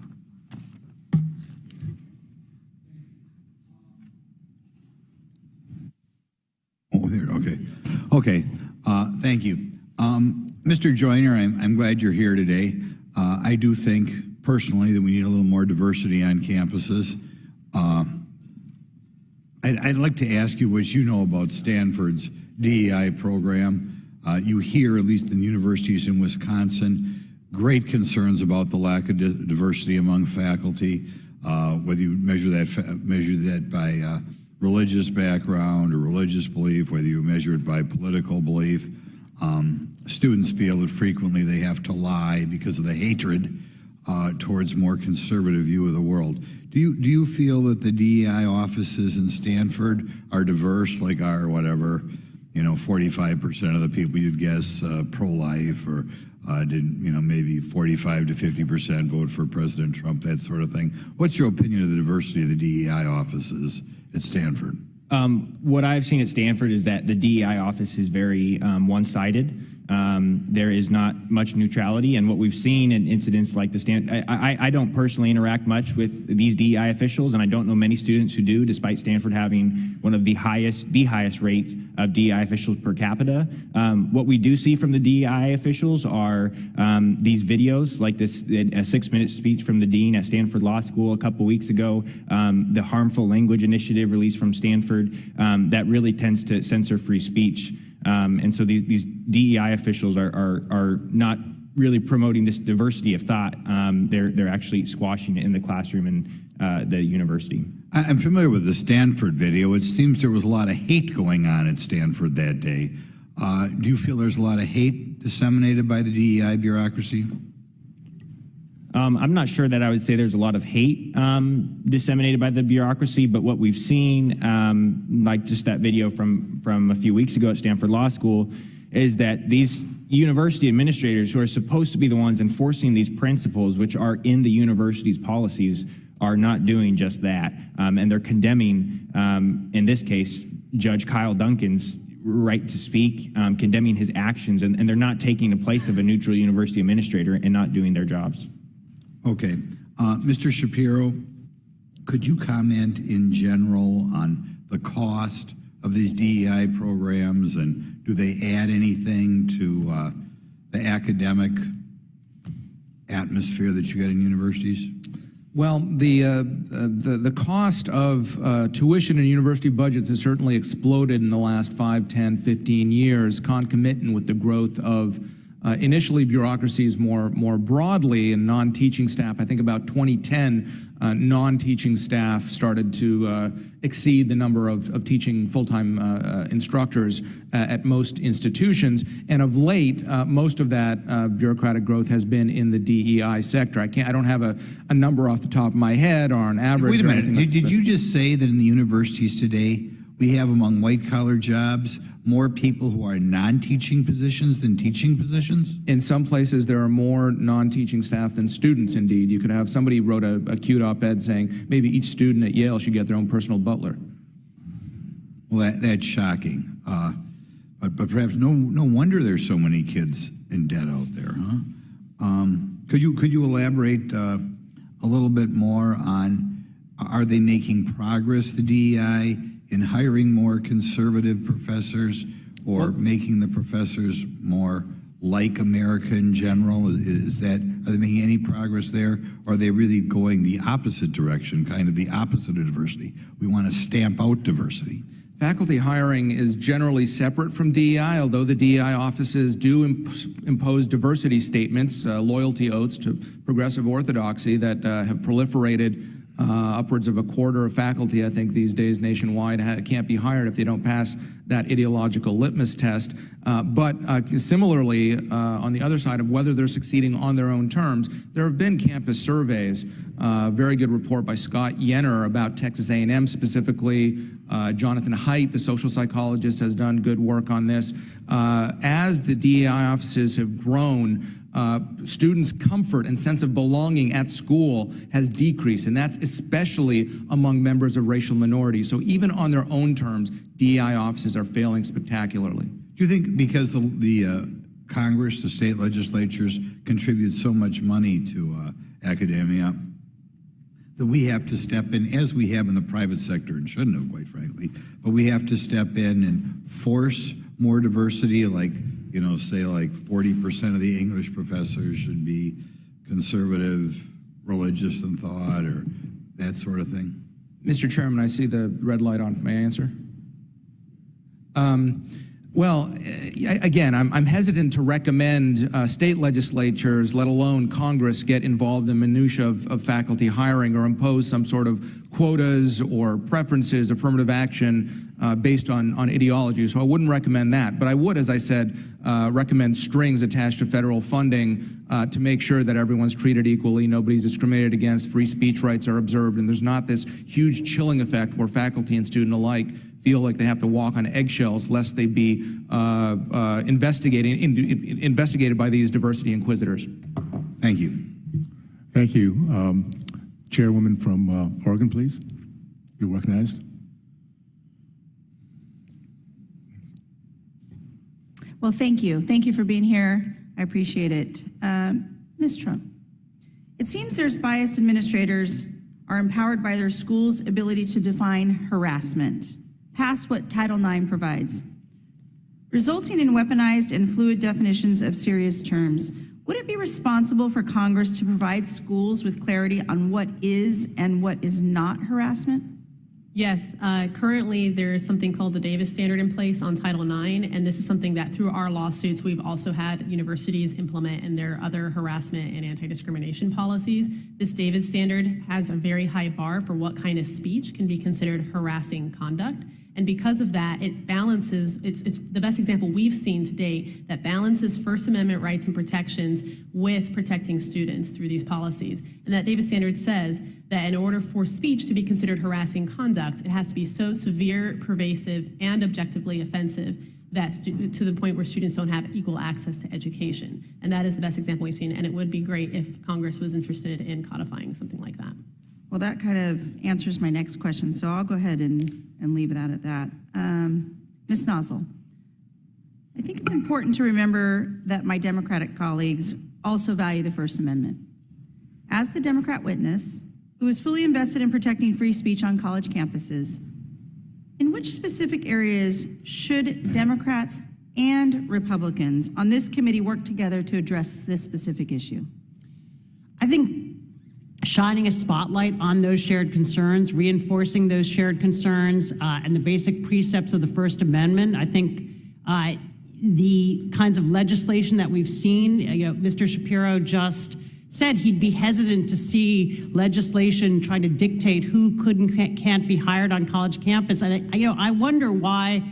Oh, there, okay. Okay, thank you. Mr. Joyner, I'm glad you're here today. I do think personally that we need a little more diversity on campuses. I'd like to ask you what you know about Stanford's DEI program. You hear, at least in universities in Wisconsin, great concerns about the lack of diversity among faculty, whether you measure that by religious background or religious belief, whether you measure it by political belief. Students feel that frequently they have to lie because of the hatred towards more conservative view of the world. Do you feel that the DEI offices in Stanford are diverse, like our whatever, 45% of the people you'd guess pro-life, or maybe 45 to 50% vote for President Trump, that sort of thing? What's your opinion of the diversity of the DEI offices at Stanford? What I've seen at Stanford is that the DEI office is very one-sided. There is not much neutrality, and what we've seen in incidents like the I don't personally interact much with these DEI officials, and I don't know many students who do, despite Stanford having one of the highest rate of DEI officials per capita. What we do see from the DEI officials are these videos, like this, a 6-minute speech from the dean at Stanford Law School a couple weeks ago, the harmful language initiative released from Stanford, that really tends to censor free speech. And so these DEI officials are not really promoting this diversity of thought. They're actually squashing it in the classroom and the university. I'm familiar with the Stanford video. It seems there was a lot of hate going on at Stanford that day. Do you feel there's a lot of hate disseminated by the DEI bureaucracy? I'm not sure that I would say there's a lot of hate disseminated by the bureaucracy, but what we've seen, like just that video from a few weeks ago at Stanford Law School, is that these university administrators who are supposed to be the ones enforcing these principles, which are in the university's policies, are not doing just that. And they're condemning, in this case, Judge Kyle Duncan's right to speak, condemning his actions, and they're not taking the place of a neutral university administrator and not doing their jobs. Okay. Mr. Shapiro, could you comment in general on the cost of these DEI programs, and do they add anything to the academic atmosphere that you get in universities? Well, the cost of tuition in university budgets has certainly exploded in the last 5, 10, 15 years, concomitant with the growth of initially bureaucracies more broadly and non-teaching staff. I think about 2010, non-teaching staff started to exceed the number of teaching full-time instructors at most institutions. And of late, most of that bureaucratic growth has been in the DEI sector. I don't have a number off the top of my head or an average. Wait a minute. Did you just say that in the universities today, we have among white-collar jobs more people who are non-teaching positions than teaching positions? In some places, there are more non-teaching staff than students, indeed. You could have somebody wrote a cute op-ed saying maybe each student at Yale should get their own personal butler. Well, that's shocking. But perhaps no wonder there's so many kids in debt out there, huh? Could you elaborate a little bit more on, are they making progress, the DEI, in hiring more conservative professors, or making the professors more like America in general? Are they making any progress there? Or are they really going the opposite direction, kind of the opposite of diversity? We want to stamp out diversity. Faculty hiring is generally separate from DEI, although the DEI offices do impose diversity statements, loyalty oaths to progressive orthodoxy that have proliferated. Upwards of a quarter of faculty, I think, these days nationwide can't be hired if they don't pass that ideological litmus test. But similarly, on the other side of whether they're succeeding on their own terms, there have been campus surveys. Very good report by Scott Yenner about Texas A&M specifically. Jonathan Haidt, the social psychologist, has done good work on this. As the DEI offices have grown, students' comfort and sense of belonging at school has decreased, and that's especially among members of racial minorities. So even on their own terms, DEI offices are failing spectacularly. Do you think because the Congress, the state legislatures contribute so much money to academia, that we have to step in, as we have in the private sector, and shouldn't have, quite frankly, but we have to step in and force more diversity, like, say like 40% of the English professors should be conservative, religious in thought, or that sort of thing? Mr. Chairman, I see the red light on. May I answer? Well, again, I'm hesitant to recommend state legislatures, let alone Congress, get involved in minutia of faculty hiring or impose some sort of quotas or preferences, affirmative action based on ideology. So I wouldn't recommend that. But I would, as I said, recommend strings attached to federal funding to make sure that everyone's treated equally, nobody's discriminated against, free speech rights are observed, and there's not this huge chilling effect where faculty and student alike feel like they have to walk on eggshells lest they be investigated by these diversity inquisitors. Thank you. Thank you. Chairwoman from Oregon, please. You're recognized. Well, thank you. Thank you for being here. I appreciate it. Ms. Trump, it seems there's biased administrators are empowered by their school's ability to define harassment past what Title IX provides, resulting in weaponized and fluid definitions of serious terms. Would it be responsible for Congress to provide schools with clarity on what is and what is not harassment? Yes, currently there is something called the Davis Standard in place on Title IX, and this is something that through our lawsuits we've also had universities implement in their other harassment and anti-discrimination policies. This Davis Standard has a very high bar for what kind of speech can be considered harassing conduct. And because of that, it balances, it's the best example we've seen to date that balances First Amendment rights and protections with protecting students through these policies. And that Davis Standard says that in order for speech to be considered harassing conduct, it has to be so severe, pervasive, and objectively offensive that to the point where students don't have equal access to education. And that is the best example we've seen, and it would be great if Congress was interested in codifying something like that. Well, that kind of answers my next question, so I'll go ahead and leave that at that. Ms. Nozzle, I think it's important to remember that my Democratic colleagues also value the First Amendment. As the Democrat witness, who is fully invested in protecting free speech on college campuses, in which specific areas should Democrats and Republicans on this committee work together to address this specific issue? I think shining a spotlight on those shared concerns, reinforcing those shared concerns, and the basic precepts of the First Amendment. I think the kinds of legislation that we've seen, Mr. Shapiro just said he'd be hesitant to see legislation trying to dictate who could and can't be hired on college campus. And I wonder why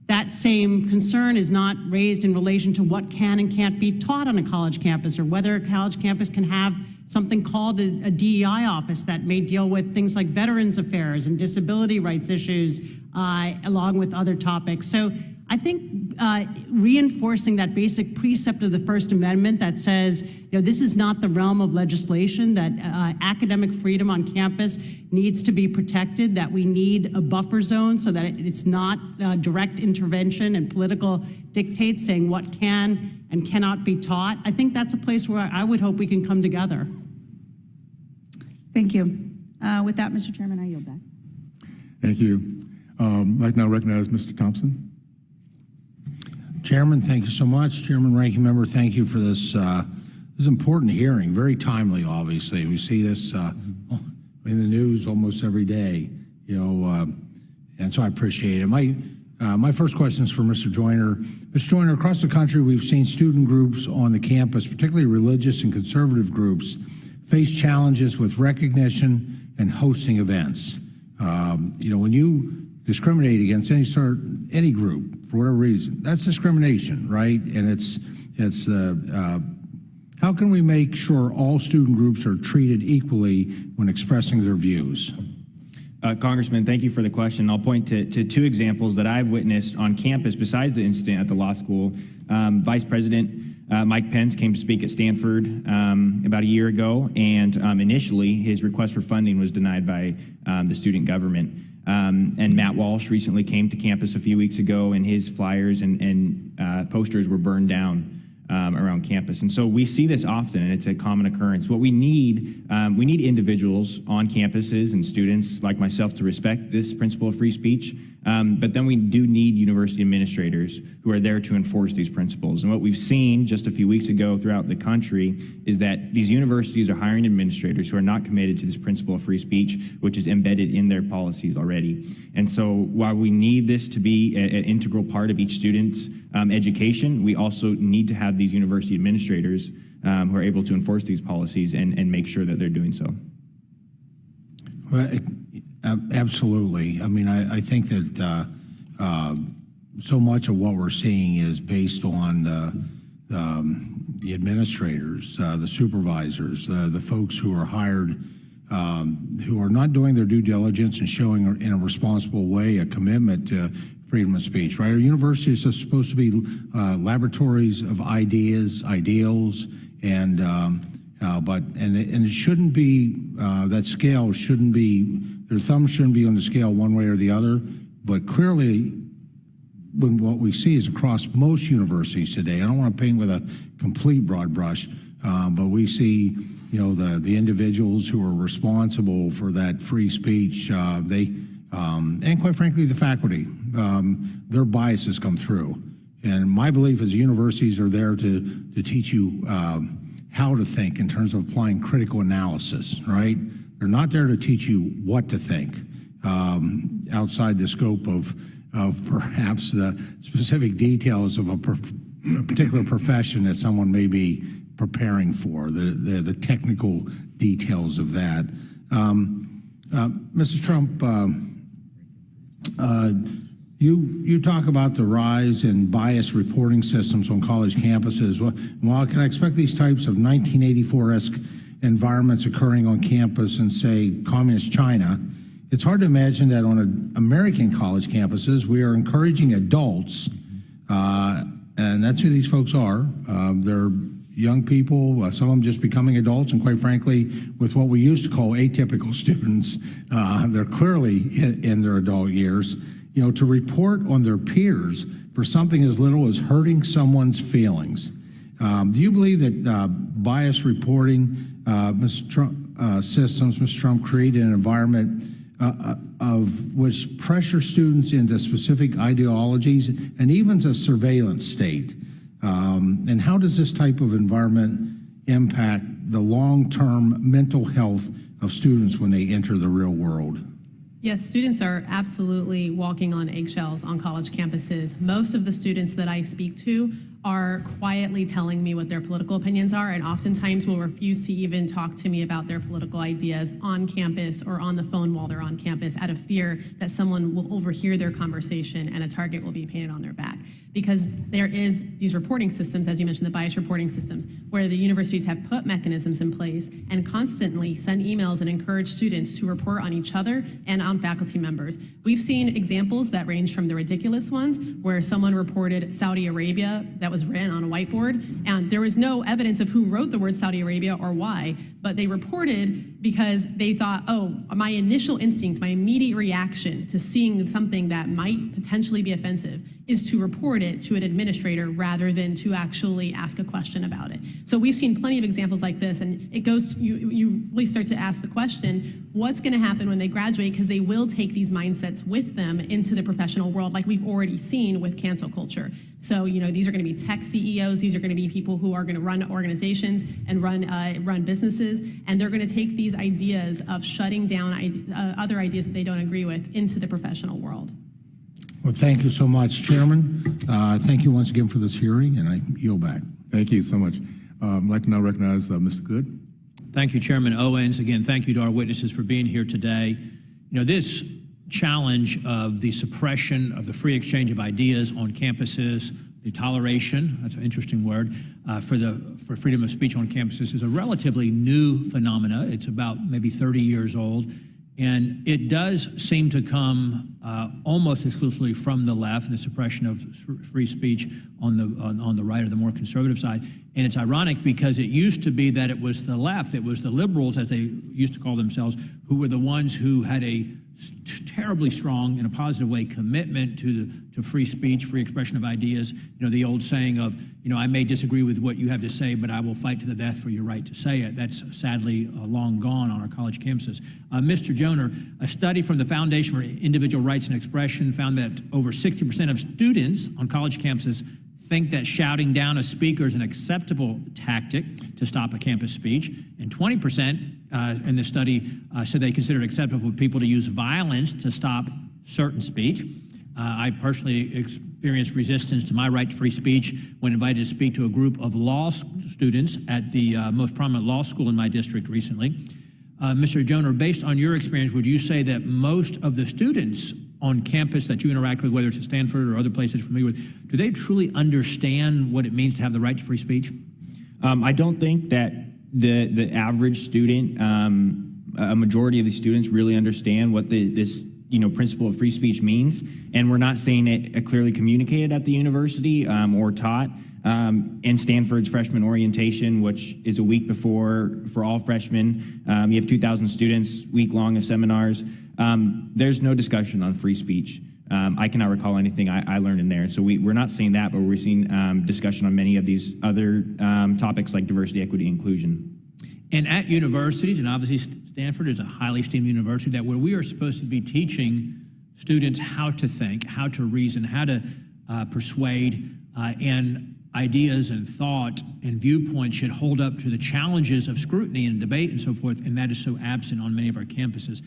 that same concern is not raised in relation to what can and can't be taught on a college campus, or whether a college campus can have something called a DEI office that may deal with things like veterans affairs and disability rights issues, along with other topics. So I think reinforcing that basic precept of the First Amendment that says, this is not the realm of legislation, that academic freedom on campus needs to be protected, that we need a buffer zone so that it's not direct intervention and political dictates saying what can and cannot be taught. I think that's a place where I would hope we can come together. Thank you. With that, Mr. Chairman, I yield back. Thank you. I'd like now recognize Mr. Thompson. Chairman, thank you so much. Chairman, Ranking Member, thank you for this important hearing. Very timely, obviously. We see this in the news almost every day, and so I appreciate it. My first question is for Mr. Joyner. Mr. Joyner, across the country, we've seen student groups on the campus, particularly religious and conservative groups, face challenges with recognition and hosting events. When you discriminate against any group for whatever reason, that's discrimination, right? And it's how can we make sure all student groups are treated equally when expressing their views? Congressman, thank you for the question. I'll point to two examples that I've witnessed on campus besides the incident at the law school. Vice President Mike Pence came to speak at Stanford about a year ago, and initially his request for funding was denied by the student government. And Matt Walsh recently came to campus a few weeks ago, and his flyers and posters were burned down around campus. And so we see this often, and it's a common occurrence. What we need individuals on campuses and students like myself to respect this principle of free speech, but then we do need university administrators who are there to enforce these principles. And what we've seen just a few weeks ago throughout the country is that these universities are hiring administrators who are not committed to this principle of free speech, which is embedded in their policies already. And so while we need this to be an integral part of each student's education, we also need to have these university administrators who are able to enforce these policies and make sure that they're doing so. Well, absolutely. I mean, I think that so much of what we're seeing is based on the administrators, the supervisors, the folks who are hired, who are not doing their due diligence and showing in a responsible way a commitment to freedom of speech, right? Our universities are supposed to be laboratories of ideas, ideals, and it shouldn't be, that scale shouldn't be, their thumb shouldn't be on the scale one way or the other, but clearly when what we see is across most universities today, I don't want to paint with a complete broad brush, but we see, the individuals who are responsible for that free speech, and quite frankly, the faculty, their biases come through. And my belief is the universities are there to teach you how to think in terms of applying critical analysis, right? They're not there to teach you what to think outside the scope of perhaps the specific details of a particular profession that someone may be preparing for, the technical details of that. Mrs. Trump, you talk about the rise in biased reporting systems on college campuses. Well, can I expect these types of 1984-esque environments occurring on campus in, say, communist China? It's hard to imagine that on American college campuses, we are encouraging adults, and that's who these folks are. They're young people, some of them just becoming adults, and quite frankly, with what we used to call atypical students, they're clearly in their adult years, to report on their peers for something as little as hurting someone's feelings. Do you believe that bias reporting systems, Mr. Trump, create an environment of which pressure students into specific ideologies and even a surveillance state? And how does this type of environment impact the long-term mental health of students when they enter the real world? Yes, students are absolutely walking on eggshells on college campuses. Most of the students that I speak to are quietly telling me what their political opinions are, and oftentimes will refuse to even talk to me about their political ideas on campus or on the phone while they're on campus out of fear that someone will overhear their conversation and a target will be painted on their back. Because there is these reporting systems, as you mentioned, the bias reporting systems, where the universities have put mechanisms in place and constantly send emails and encourage students to report on each other and on faculty members. We've seen examples that range from the ridiculous ones, where someone reported Saudi Arabia that was written on a whiteboard, and there was no evidence of who wrote the word Saudi Arabia or why, but they reported because they thought, oh, my initial instinct, my immediate reaction to seeing something that might potentially be offensive is to report it to an administrator rather than to actually ask a question about it. So we've seen plenty of examples like this, and it goes, you really start to ask the question, what's gonna happen when they graduate? Because they will take these mindsets with them into the professional world, like we've already seen with cancel culture. So, these are gonna be tech CEOs, these are gonna be people who are gonna run organizations and run businesses, and they're gonna take these ideas of shutting down other ideas that they don't agree with into the professional world. Well, thank you so much, Chairman. Thank you once again for this hearing, and I yield back. Thank you so much. I'd like to now recognize Mr. Good. Thank you, Chairman Owens. Again, thank you to our witnesses for being here today. This challenge of the suppression of the free exchange of ideas on campuses, the toleration, that's an interesting word, for freedom of speech on campuses is a relatively new phenomena. It's about maybe 30 years old. And it does seem to come almost exclusively from the left and the suppression of free speech on the right or the more conservative side. And it's ironic because it used to be that it was the left, it was the liberals, as they used to call themselves, who were the ones who had a terribly strong, in a positive way, commitment to free speech, free expression of ideas. You know, the old saying of, you know, I may disagree with what you have to say, but I will fight to the death for your right to say it. That's sadly long gone on our college campuses. Mr. Joner, a study from the Foundation for Individual Rights and Expression found that over 60% of students on college campuses think that shouting down a speaker is an acceptable tactic to stop a campus speech, and 20% in the study said they considered it acceptable for people to use violence to stop certain speech. I personally experienced resistance to my right to free speech when invited to speak to a group of law students at the most prominent law school in my district recently. Mr. Joner, based on your experience, would you say that most of the students on campus that you interact with, whether it's at Stanford or other places you're familiar with, do they truly understand what it means to have the right to free speech? I don't think that the average student, a majority of the students really understand what this principle of free speech means, and we're not seeing it clearly communicated at the university or taught. In Stanford's freshman orientation, which is a week before for all freshmen, you have 2,000 students, week-long of seminars. There's no discussion on free speech. I cannot recall anything I learned in there. So we're not seeing that, but we're seeing discussion on many of these other topics like diversity, equity, inclusion. And at universities, and obviously Stanford is a highly esteemed university, that where we are supposed to be teaching students how to think, how to reason, how to persuade, and ideas and thought and viewpoints should hold up to the challenges of scrutiny and debate and so forth, and that is so absent on many of our campuses.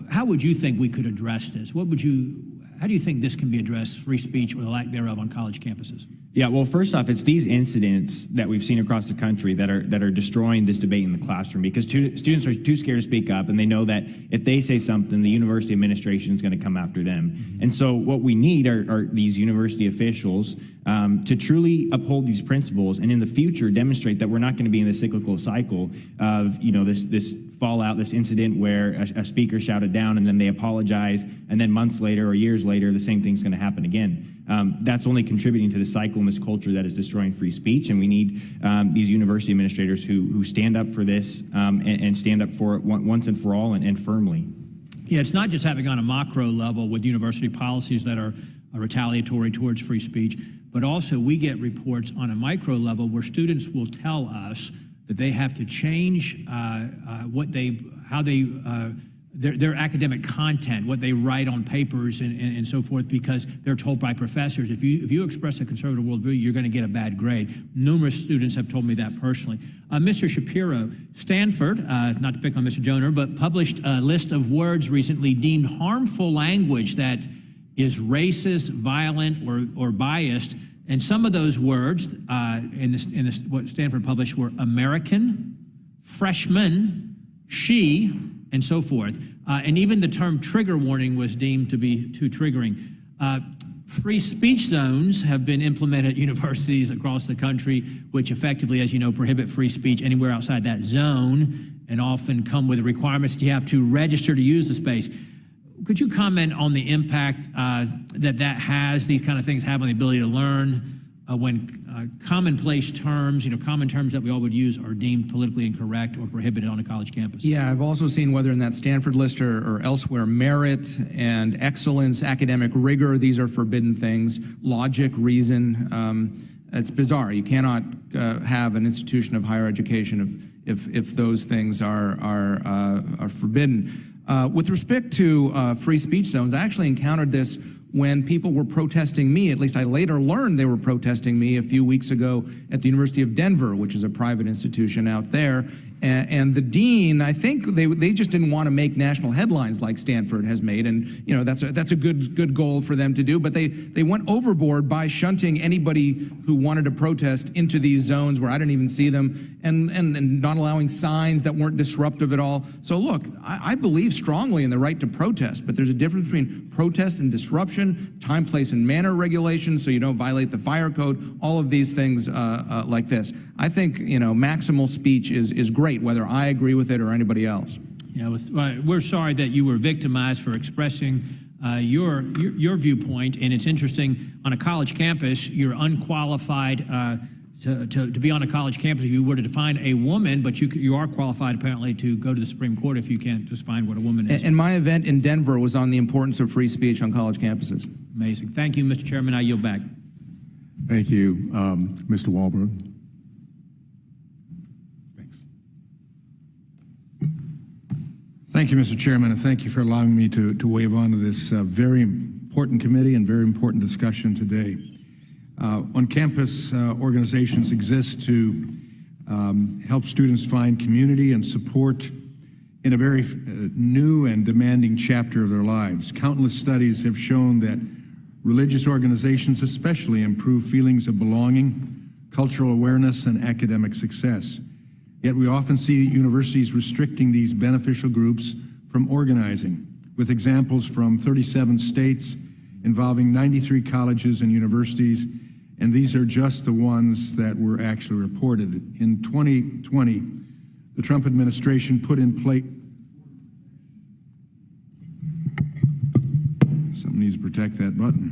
How would you think we could address this? How do you think this can be addressed, free speech or the lack thereof on college campuses? Yeah, well, first off, it's these incidents that we've seen across the country that are destroying this debate in the classroom, because students are too scared to speak up, and they know that if they say something, the university administration is going to come after them. And so what we need are these university officials to truly uphold these principles, and in the future demonstrate that we're not going to be in the cyclical cycle of this fallout, this incident where a speaker shouted down and then they apologize, and then months later or years later, the same thing's going to happen again. That's only contributing to the cycle and this culture that is destroying free speech, and we need these university administrators who stand up for this and stand up for it once and for all and firmly. Yeah, it's not just having on a macro level with university policies that are retaliatory towards free speech, but also we get reports on a micro level where students will tell us that they have to change their academic content, what they write on papers and so forth, because they're told by professors, if you express a conservative worldview, you're going to get a bad grade. Numerous students have told me that personally. Mr. Shapiro, Stanford, not to pick on Mr. Joner, but published a list of words recently deemed harmful language that is racist, violent, or biased. And some of those words what Stanford published were American, freshman, she, and so forth. And even the term trigger warning was deemed to be too triggering. Free speech zones have been implemented at universities across the country, which effectively, as you know, prohibit free speech anywhere outside that zone, and often come with the requirements that you have to register to use the space. Could you comment on the impact that has, these kind of things have on the ability to learn when commonplace terms, common terms that we all would use are deemed politically incorrect or prohibited on a college campus? Yeah, I've also seen, whether in that Stanford list or elsewhere, merit and excellence, academic rigor, these are forbidden things. Logic, reason, it's bizarre. You cannot have an institution of higher education if those things are forbidden. With respect to free speech zones, I actually encountered this when people were protesting me. At least I later learned they were protesting me a few weeks ago at the University of Denver, which is a private institution out there. And the dean, I think they just didn't want to make national headlines like Stanford has made, and that's a good goal for them to do. But they went overboard by shunting anybody who wanted to protest into these zones where I didn't even see them, and not allowing signs that weren't disruptive at all. So look, I believe strongly in the right to protest, but there's a difference between protest and disruption, time, place, and manner regulations, so you don't violate the fire code, all of these things like this. I think maximal speech is great, whether I agree with it or anybody else. Yeah, we're sorry that you were victimized for expressing your viewpoint, and it's interesting, on a college campus, you're unqualified to be on a college campus if you were to define a woman, but you are qualified apparently to go to the Supreme Court if you can't define what a woman is. And my event in Denver was on the importance of free speech on college campuses. Amazing. Thank you, Mr. Chairman. I yield back. Thank you, Mr. Wahlberg. Thanks. Thank you, Mr. Chairman, and thank you for allowing me to wave on to this very important committee and very important discussion today. On-campus organizations exist to help students find community and support in a very new and demanding chapter of their lives. Countless studies have shown that religious organizations especially improve feelings of belonging, cultural awareness, and academic success. Yet we often see universities restricting these beneficial groups from organizing, with examples from 37 states involving 93 colleges and universities, and these are just the ones that were actually reported. In 2020, the Trump administration put in place, something needs to protect that button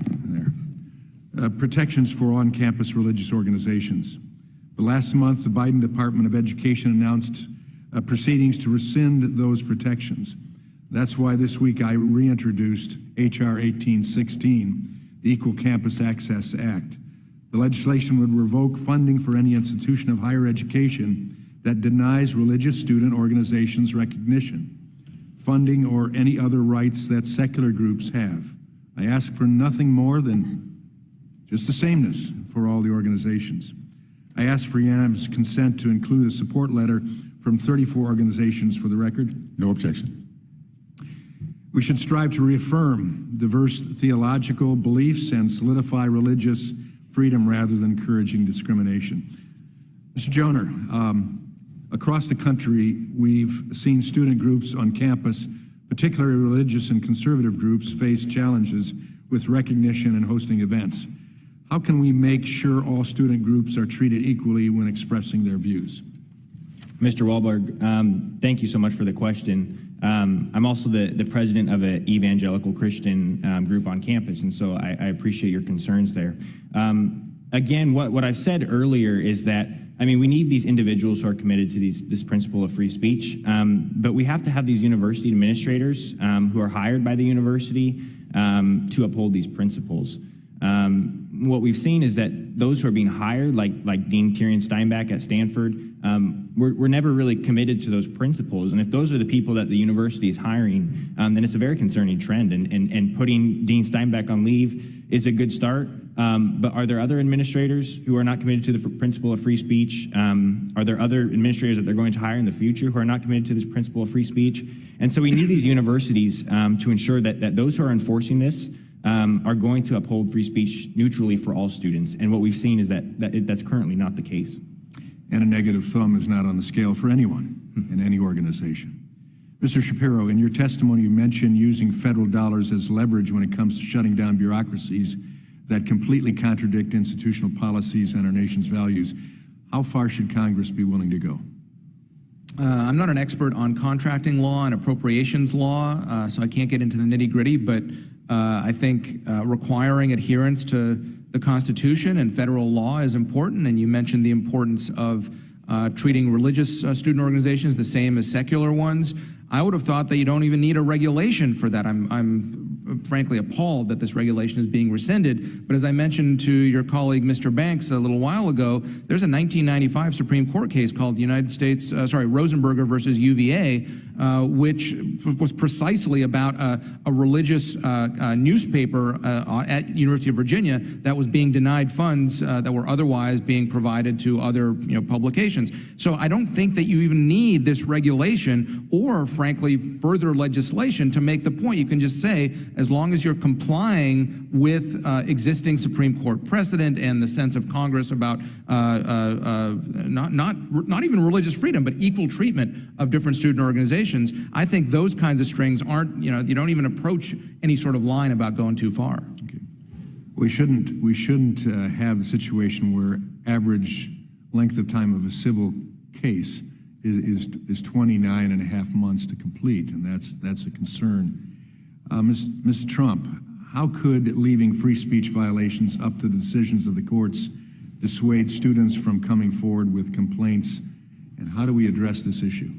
there, protections for on-campus religious organizations. But last month, the Biden Department of Education announced proceedings to rescind those protections. That's why this week I reintroduced H.R. 1816, the Equal Campus Access Act. The legislation would revoke funding for any institution of higher education that denies religious student organizations recognition, funding, or any other rights that secular groups have. I ask for nothing more than just the sameness for all the organizations. I ask for unanimous consent to include a support letter from 34 organizations for the record. No objection. We should strive to reaffirm diverse theological beliefs and solidify religious freedom rather than encouraging discrimination. Mr. Joner, across the country, we've seen student groups on campus, particularly religious and conservative groups, face challenges with recognition and hosting events. How can we make sure all student groups are treated equally when expressing their views? Mr. Wahlberg, thank you so much for the question. I'm also the president of an evangelical Christian group on campus, and so I appreciate your concerns there. Again, what I've said earlier is that, I mean, we need these individuals who are committed to this principle of free speech, but we have to have these university administrators who are hired by the university to uphold these principles. What we've seen is that those who are being hired, like Dean Tyrion Steinbach at Stanford, we're never really committed to those principles. And if those are the people that the university is hiring, then it's a very concerning trend. And putting Dean Steinbach on leave is a good start. But are there other administrators who are not committed to the principle of free speech? Are there other administrators that they're going to hire in the future who are not committed to this principle of free speech? And so we need these universities to ensure that those who are enforcing this are going to uphold free speech neutrally for all students. And what we've seen is that's currently not the case. And a negative thumb is not on the scale for anyone in any organization. Mr. Shapiro, in your testimony, you mentioned using federal dollars as leverage when it comes to shutting down bureaucracies that completely contradict institutional policies and our nation's values. How far should Congress be willing to go? I'm not an expert on contracting law and appropriations law, so I can't get into the nitty-gritty, but I think requiring adherence to the Constitution and federal law is important, and you mentioned the importance of treating religious student organizations the same as secular ones. I would have thought that you don't even need a regulation for that. I'm frankly appalled that this regulation is being rescinded. But as I mentioned to your colleague, Mr. Banks, a little while ago, there's a 1995 Supreme Court case called Rosenberger versus UVA, which was precisely about a religious newspaper at University of Virginia that was being denied funds that were otherwise being provided to other publications. So I don't think that you even need this regulation or, frankly, further legislation to make the point. You can just say, as long as you're complying with existing Supreme Court precedent and the sense of Congress about not even religious freedom, but equal treatment of different student organizations, I think those kinds of strings aren't, you don't even approach any sort of line about going too far. Okay. We shouldn't have the situation where average length of time of a civil case is 29 and a half months to complete, and that's a concern. Ms. Trump, how could leaving free speech violations up to the decisions of the courts dissuade students from coming forward with complaints, and how do we address this issue?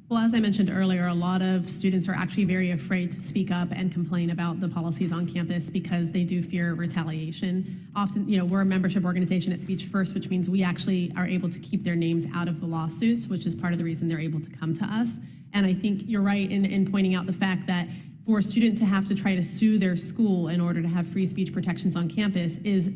Well, as I mentioned earlier, a lot of students are actually very afraid to speak up and complain about the policies on campus because they do fear retaliation. Often, we're a membership organization at Speech First, which means we actually are able to keep their names out of the lawsuits, which is part of the reason they're able to come to us. And I think you're right in pointing out the fact that for a student to have to try to sue their school in order to have free speech protections on campus is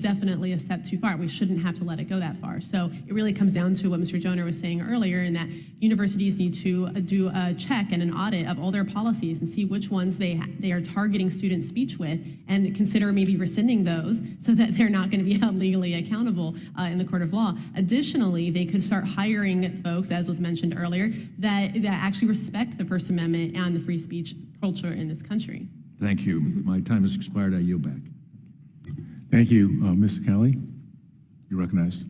definitely a step too far. We shouldn't have to let it go that far. So it really comes down to what Mr. Joner was saying earlier, in that universities need to do a check and an audit of all their policies and see which ones they are targeting student speech with, and consider maybe rescinding those so that they're not going to be held legally accountable in the court of law. Additionally, they could start hiring folks, as was mentioned earlier, that actually respect the First Amendment and the free speech culture in this country. Thank you. My time has expired. I yield back. Thank you, Mr. Kelly. You're recognized.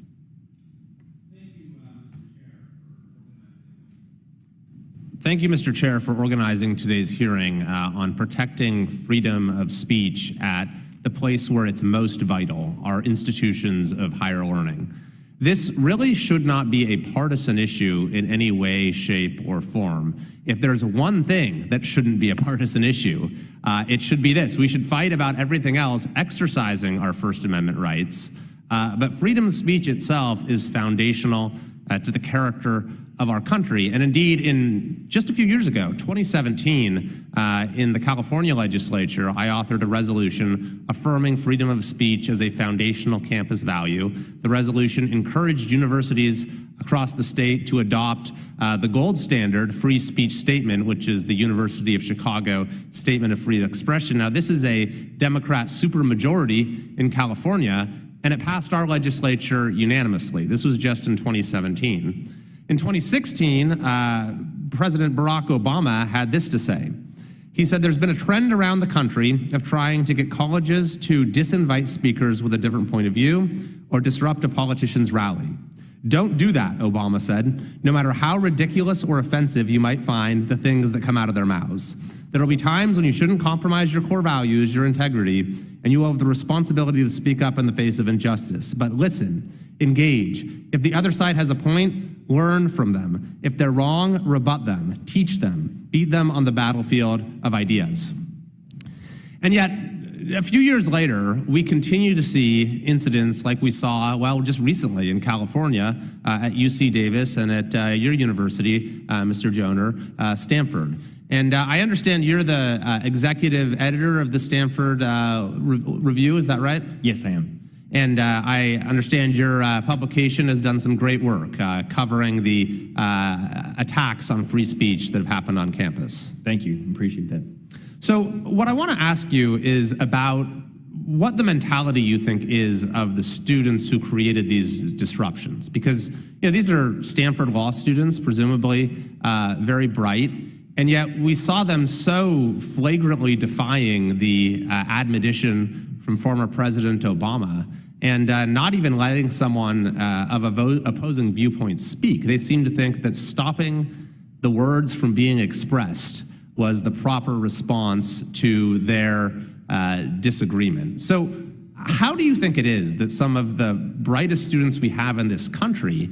Thank you, Mr. Chair, for organizing today's hearing on protecting freedom of speech at the place where it's most vital, our institutions of higher learning. This really should not be a partisan issue in any way, shape, or form. If there's one thing that shouldn't be a partisan issue, it should be this. We should fight about everything else, exercising our First Amendment rights. But freedom of speech itself is foundational to the character of our country. And indeed, in just a few years ago, 2017, in the California legislature, I authored a resolution affirming freedom of speech as a foundational campus value. The resolution encouraged universities across the state to adopt the gold standard free speech statement, which is the University of Chicago Statement of Free Expression. Now, this is a Democrat supermajority in California, and it passed our legislature unanimously. This was just in 2017. In 2016, President Barack Obama had this to say. He said, "There's been a trend around the country of trying to get colleges to disinvite speakers with a different point of view or disrupt a politician's rally. Don't do that," Obama said, "no matter how ridiculous or offensive you might find the things that come out of their mouths. There will be times when you shouldn't compromise your core values, your integrity, and you will have the responsibility to speak up in the face of injustice. But listen, engage. If the other side has a point, learn from them. If they're wrong, rebut them, teach them, beat them on the battlefield of ideas." And yet, a few years later, we continue to see incidents like we saw, well, just recently in California at UC Davis and at your university, Mr. Joner, Stanford. And I understand you're the executive editor of the Stanford Review, is that right? Yes, I am. And I understand your publication has done some great work covering the attacks on free speech that have happened on campus. Thank you. Appreciate that. So what I want to ask you is about what the mentality you think is of the students who created these disruptions. Because these are Stanford law students, presumably very bright, and yet we saw them so flagrantly defying the admonition from former President Obama, and not even letting someone of opposing viewpoints speak. They seem to think that stopping the words from being expressed was the proper response to their disagreement. So how do you think it is that some of the brightest students we have in this country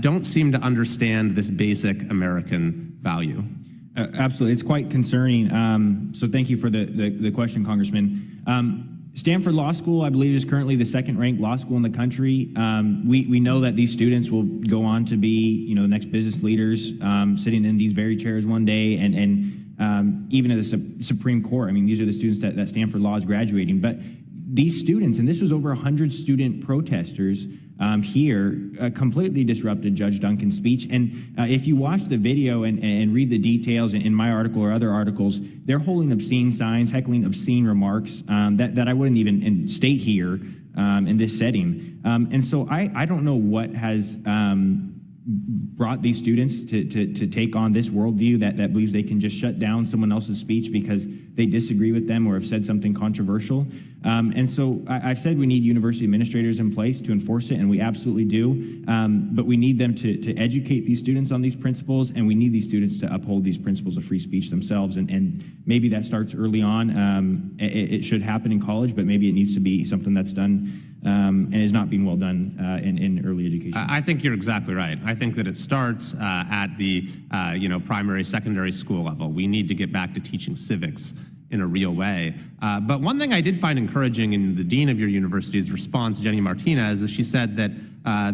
don't seem to understand this basic American value? Absolutely. It's quite concerning. So thank you for the question, Congressman. Stanford Law School, I believe, is currently the second-ranked law school in the country. We know that these students will go on to be, the next business leaders, sitting in these very chairs one day, and even at the Supreme Court. I mean, these are the students that Stanford Law is graduating. But these students, and this was over 100 student protesters here, completely disrupted Judge Duncan's speech. And if you watch the video and read the details in my article or other articles, they're holding obscene signs, heckling obscene remarks that I wouldn't even state here in this setting. And so I don't know what has brought these students to take on this worldview that believes they can just shut down someone else's speech because they disagree with them or have said something controversial. And so I've said we need university administrators in place to enforce it, and we absolutely do. But we need them to educate these students on these principles, and we need these students to uphold these principles of free speech themselves. And maybe that starts early on. It should happen in college, but maybe it needs to be something that's done and is not being well done in early education. I think you're exactly right. I think that it starts at the primary, secondary school level. We need to get back to teaching civics in a real way. But one thing I did find encouraging in the dean of your university's response, Jenny Martinez, is she said that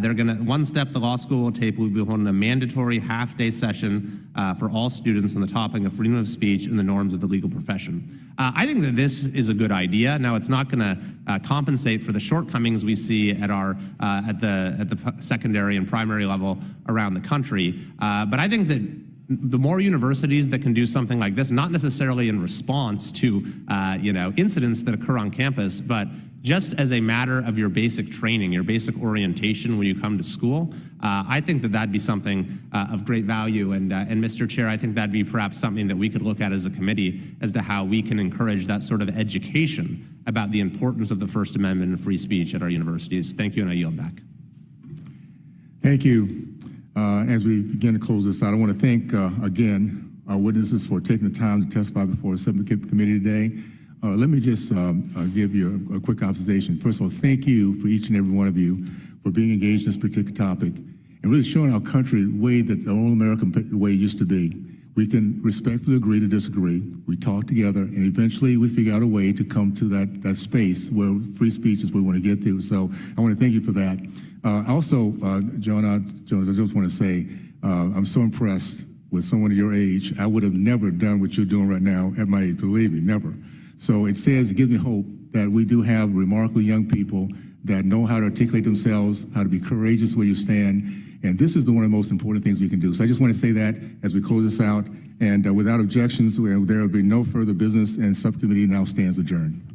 they're going to, one step the law school will take will be holding a mandatory half-day session for all students on the topic of freedom of speech and the norms of the legal profession. I think that this is a good idea. Now, it's not going to compensate for the shortcomings we see at our at the secondary and primary level around the country. But I think that the more universities that can do something like this, not necessarily in response to incidents that occur on campus, but just as a matter of your basic training, your basic orientation when you come to school, I think that that'd be something of great value. And Mr. Chair, I think that'd be perhaps something that we could look at as a committee as to how we can encourage that sort of education about the importance of the First Amendment and free speech at our universities. Thank you, and I yield back. Thank you. As we begin to close this out, I want to thank again our witnesses for taking the time to testify before the subcommittee today. Let me just give you a quick observation. First of all, thank you for each and every one of you for being engaged in this particular topic and really showing our country the way that the old American way used to be. We can respectfully agree to disagree. We talk together, and eventually we figure out a way to come to that space where free speech is where we want to get to. So I want to thank you for that. Also, Jones, I just want to say I'm so impressed with someone of your age. I would have never done what you're doing right now at my age, believe me, never. So it gives me hope that we do have remarkable young people that know how to articulate themselves, how to be courageous where you stand, and this is one of the most important things we can do. So I just want to say that as we close this out, and without objections, there will be no further business, and subcommittee now stands adjourned.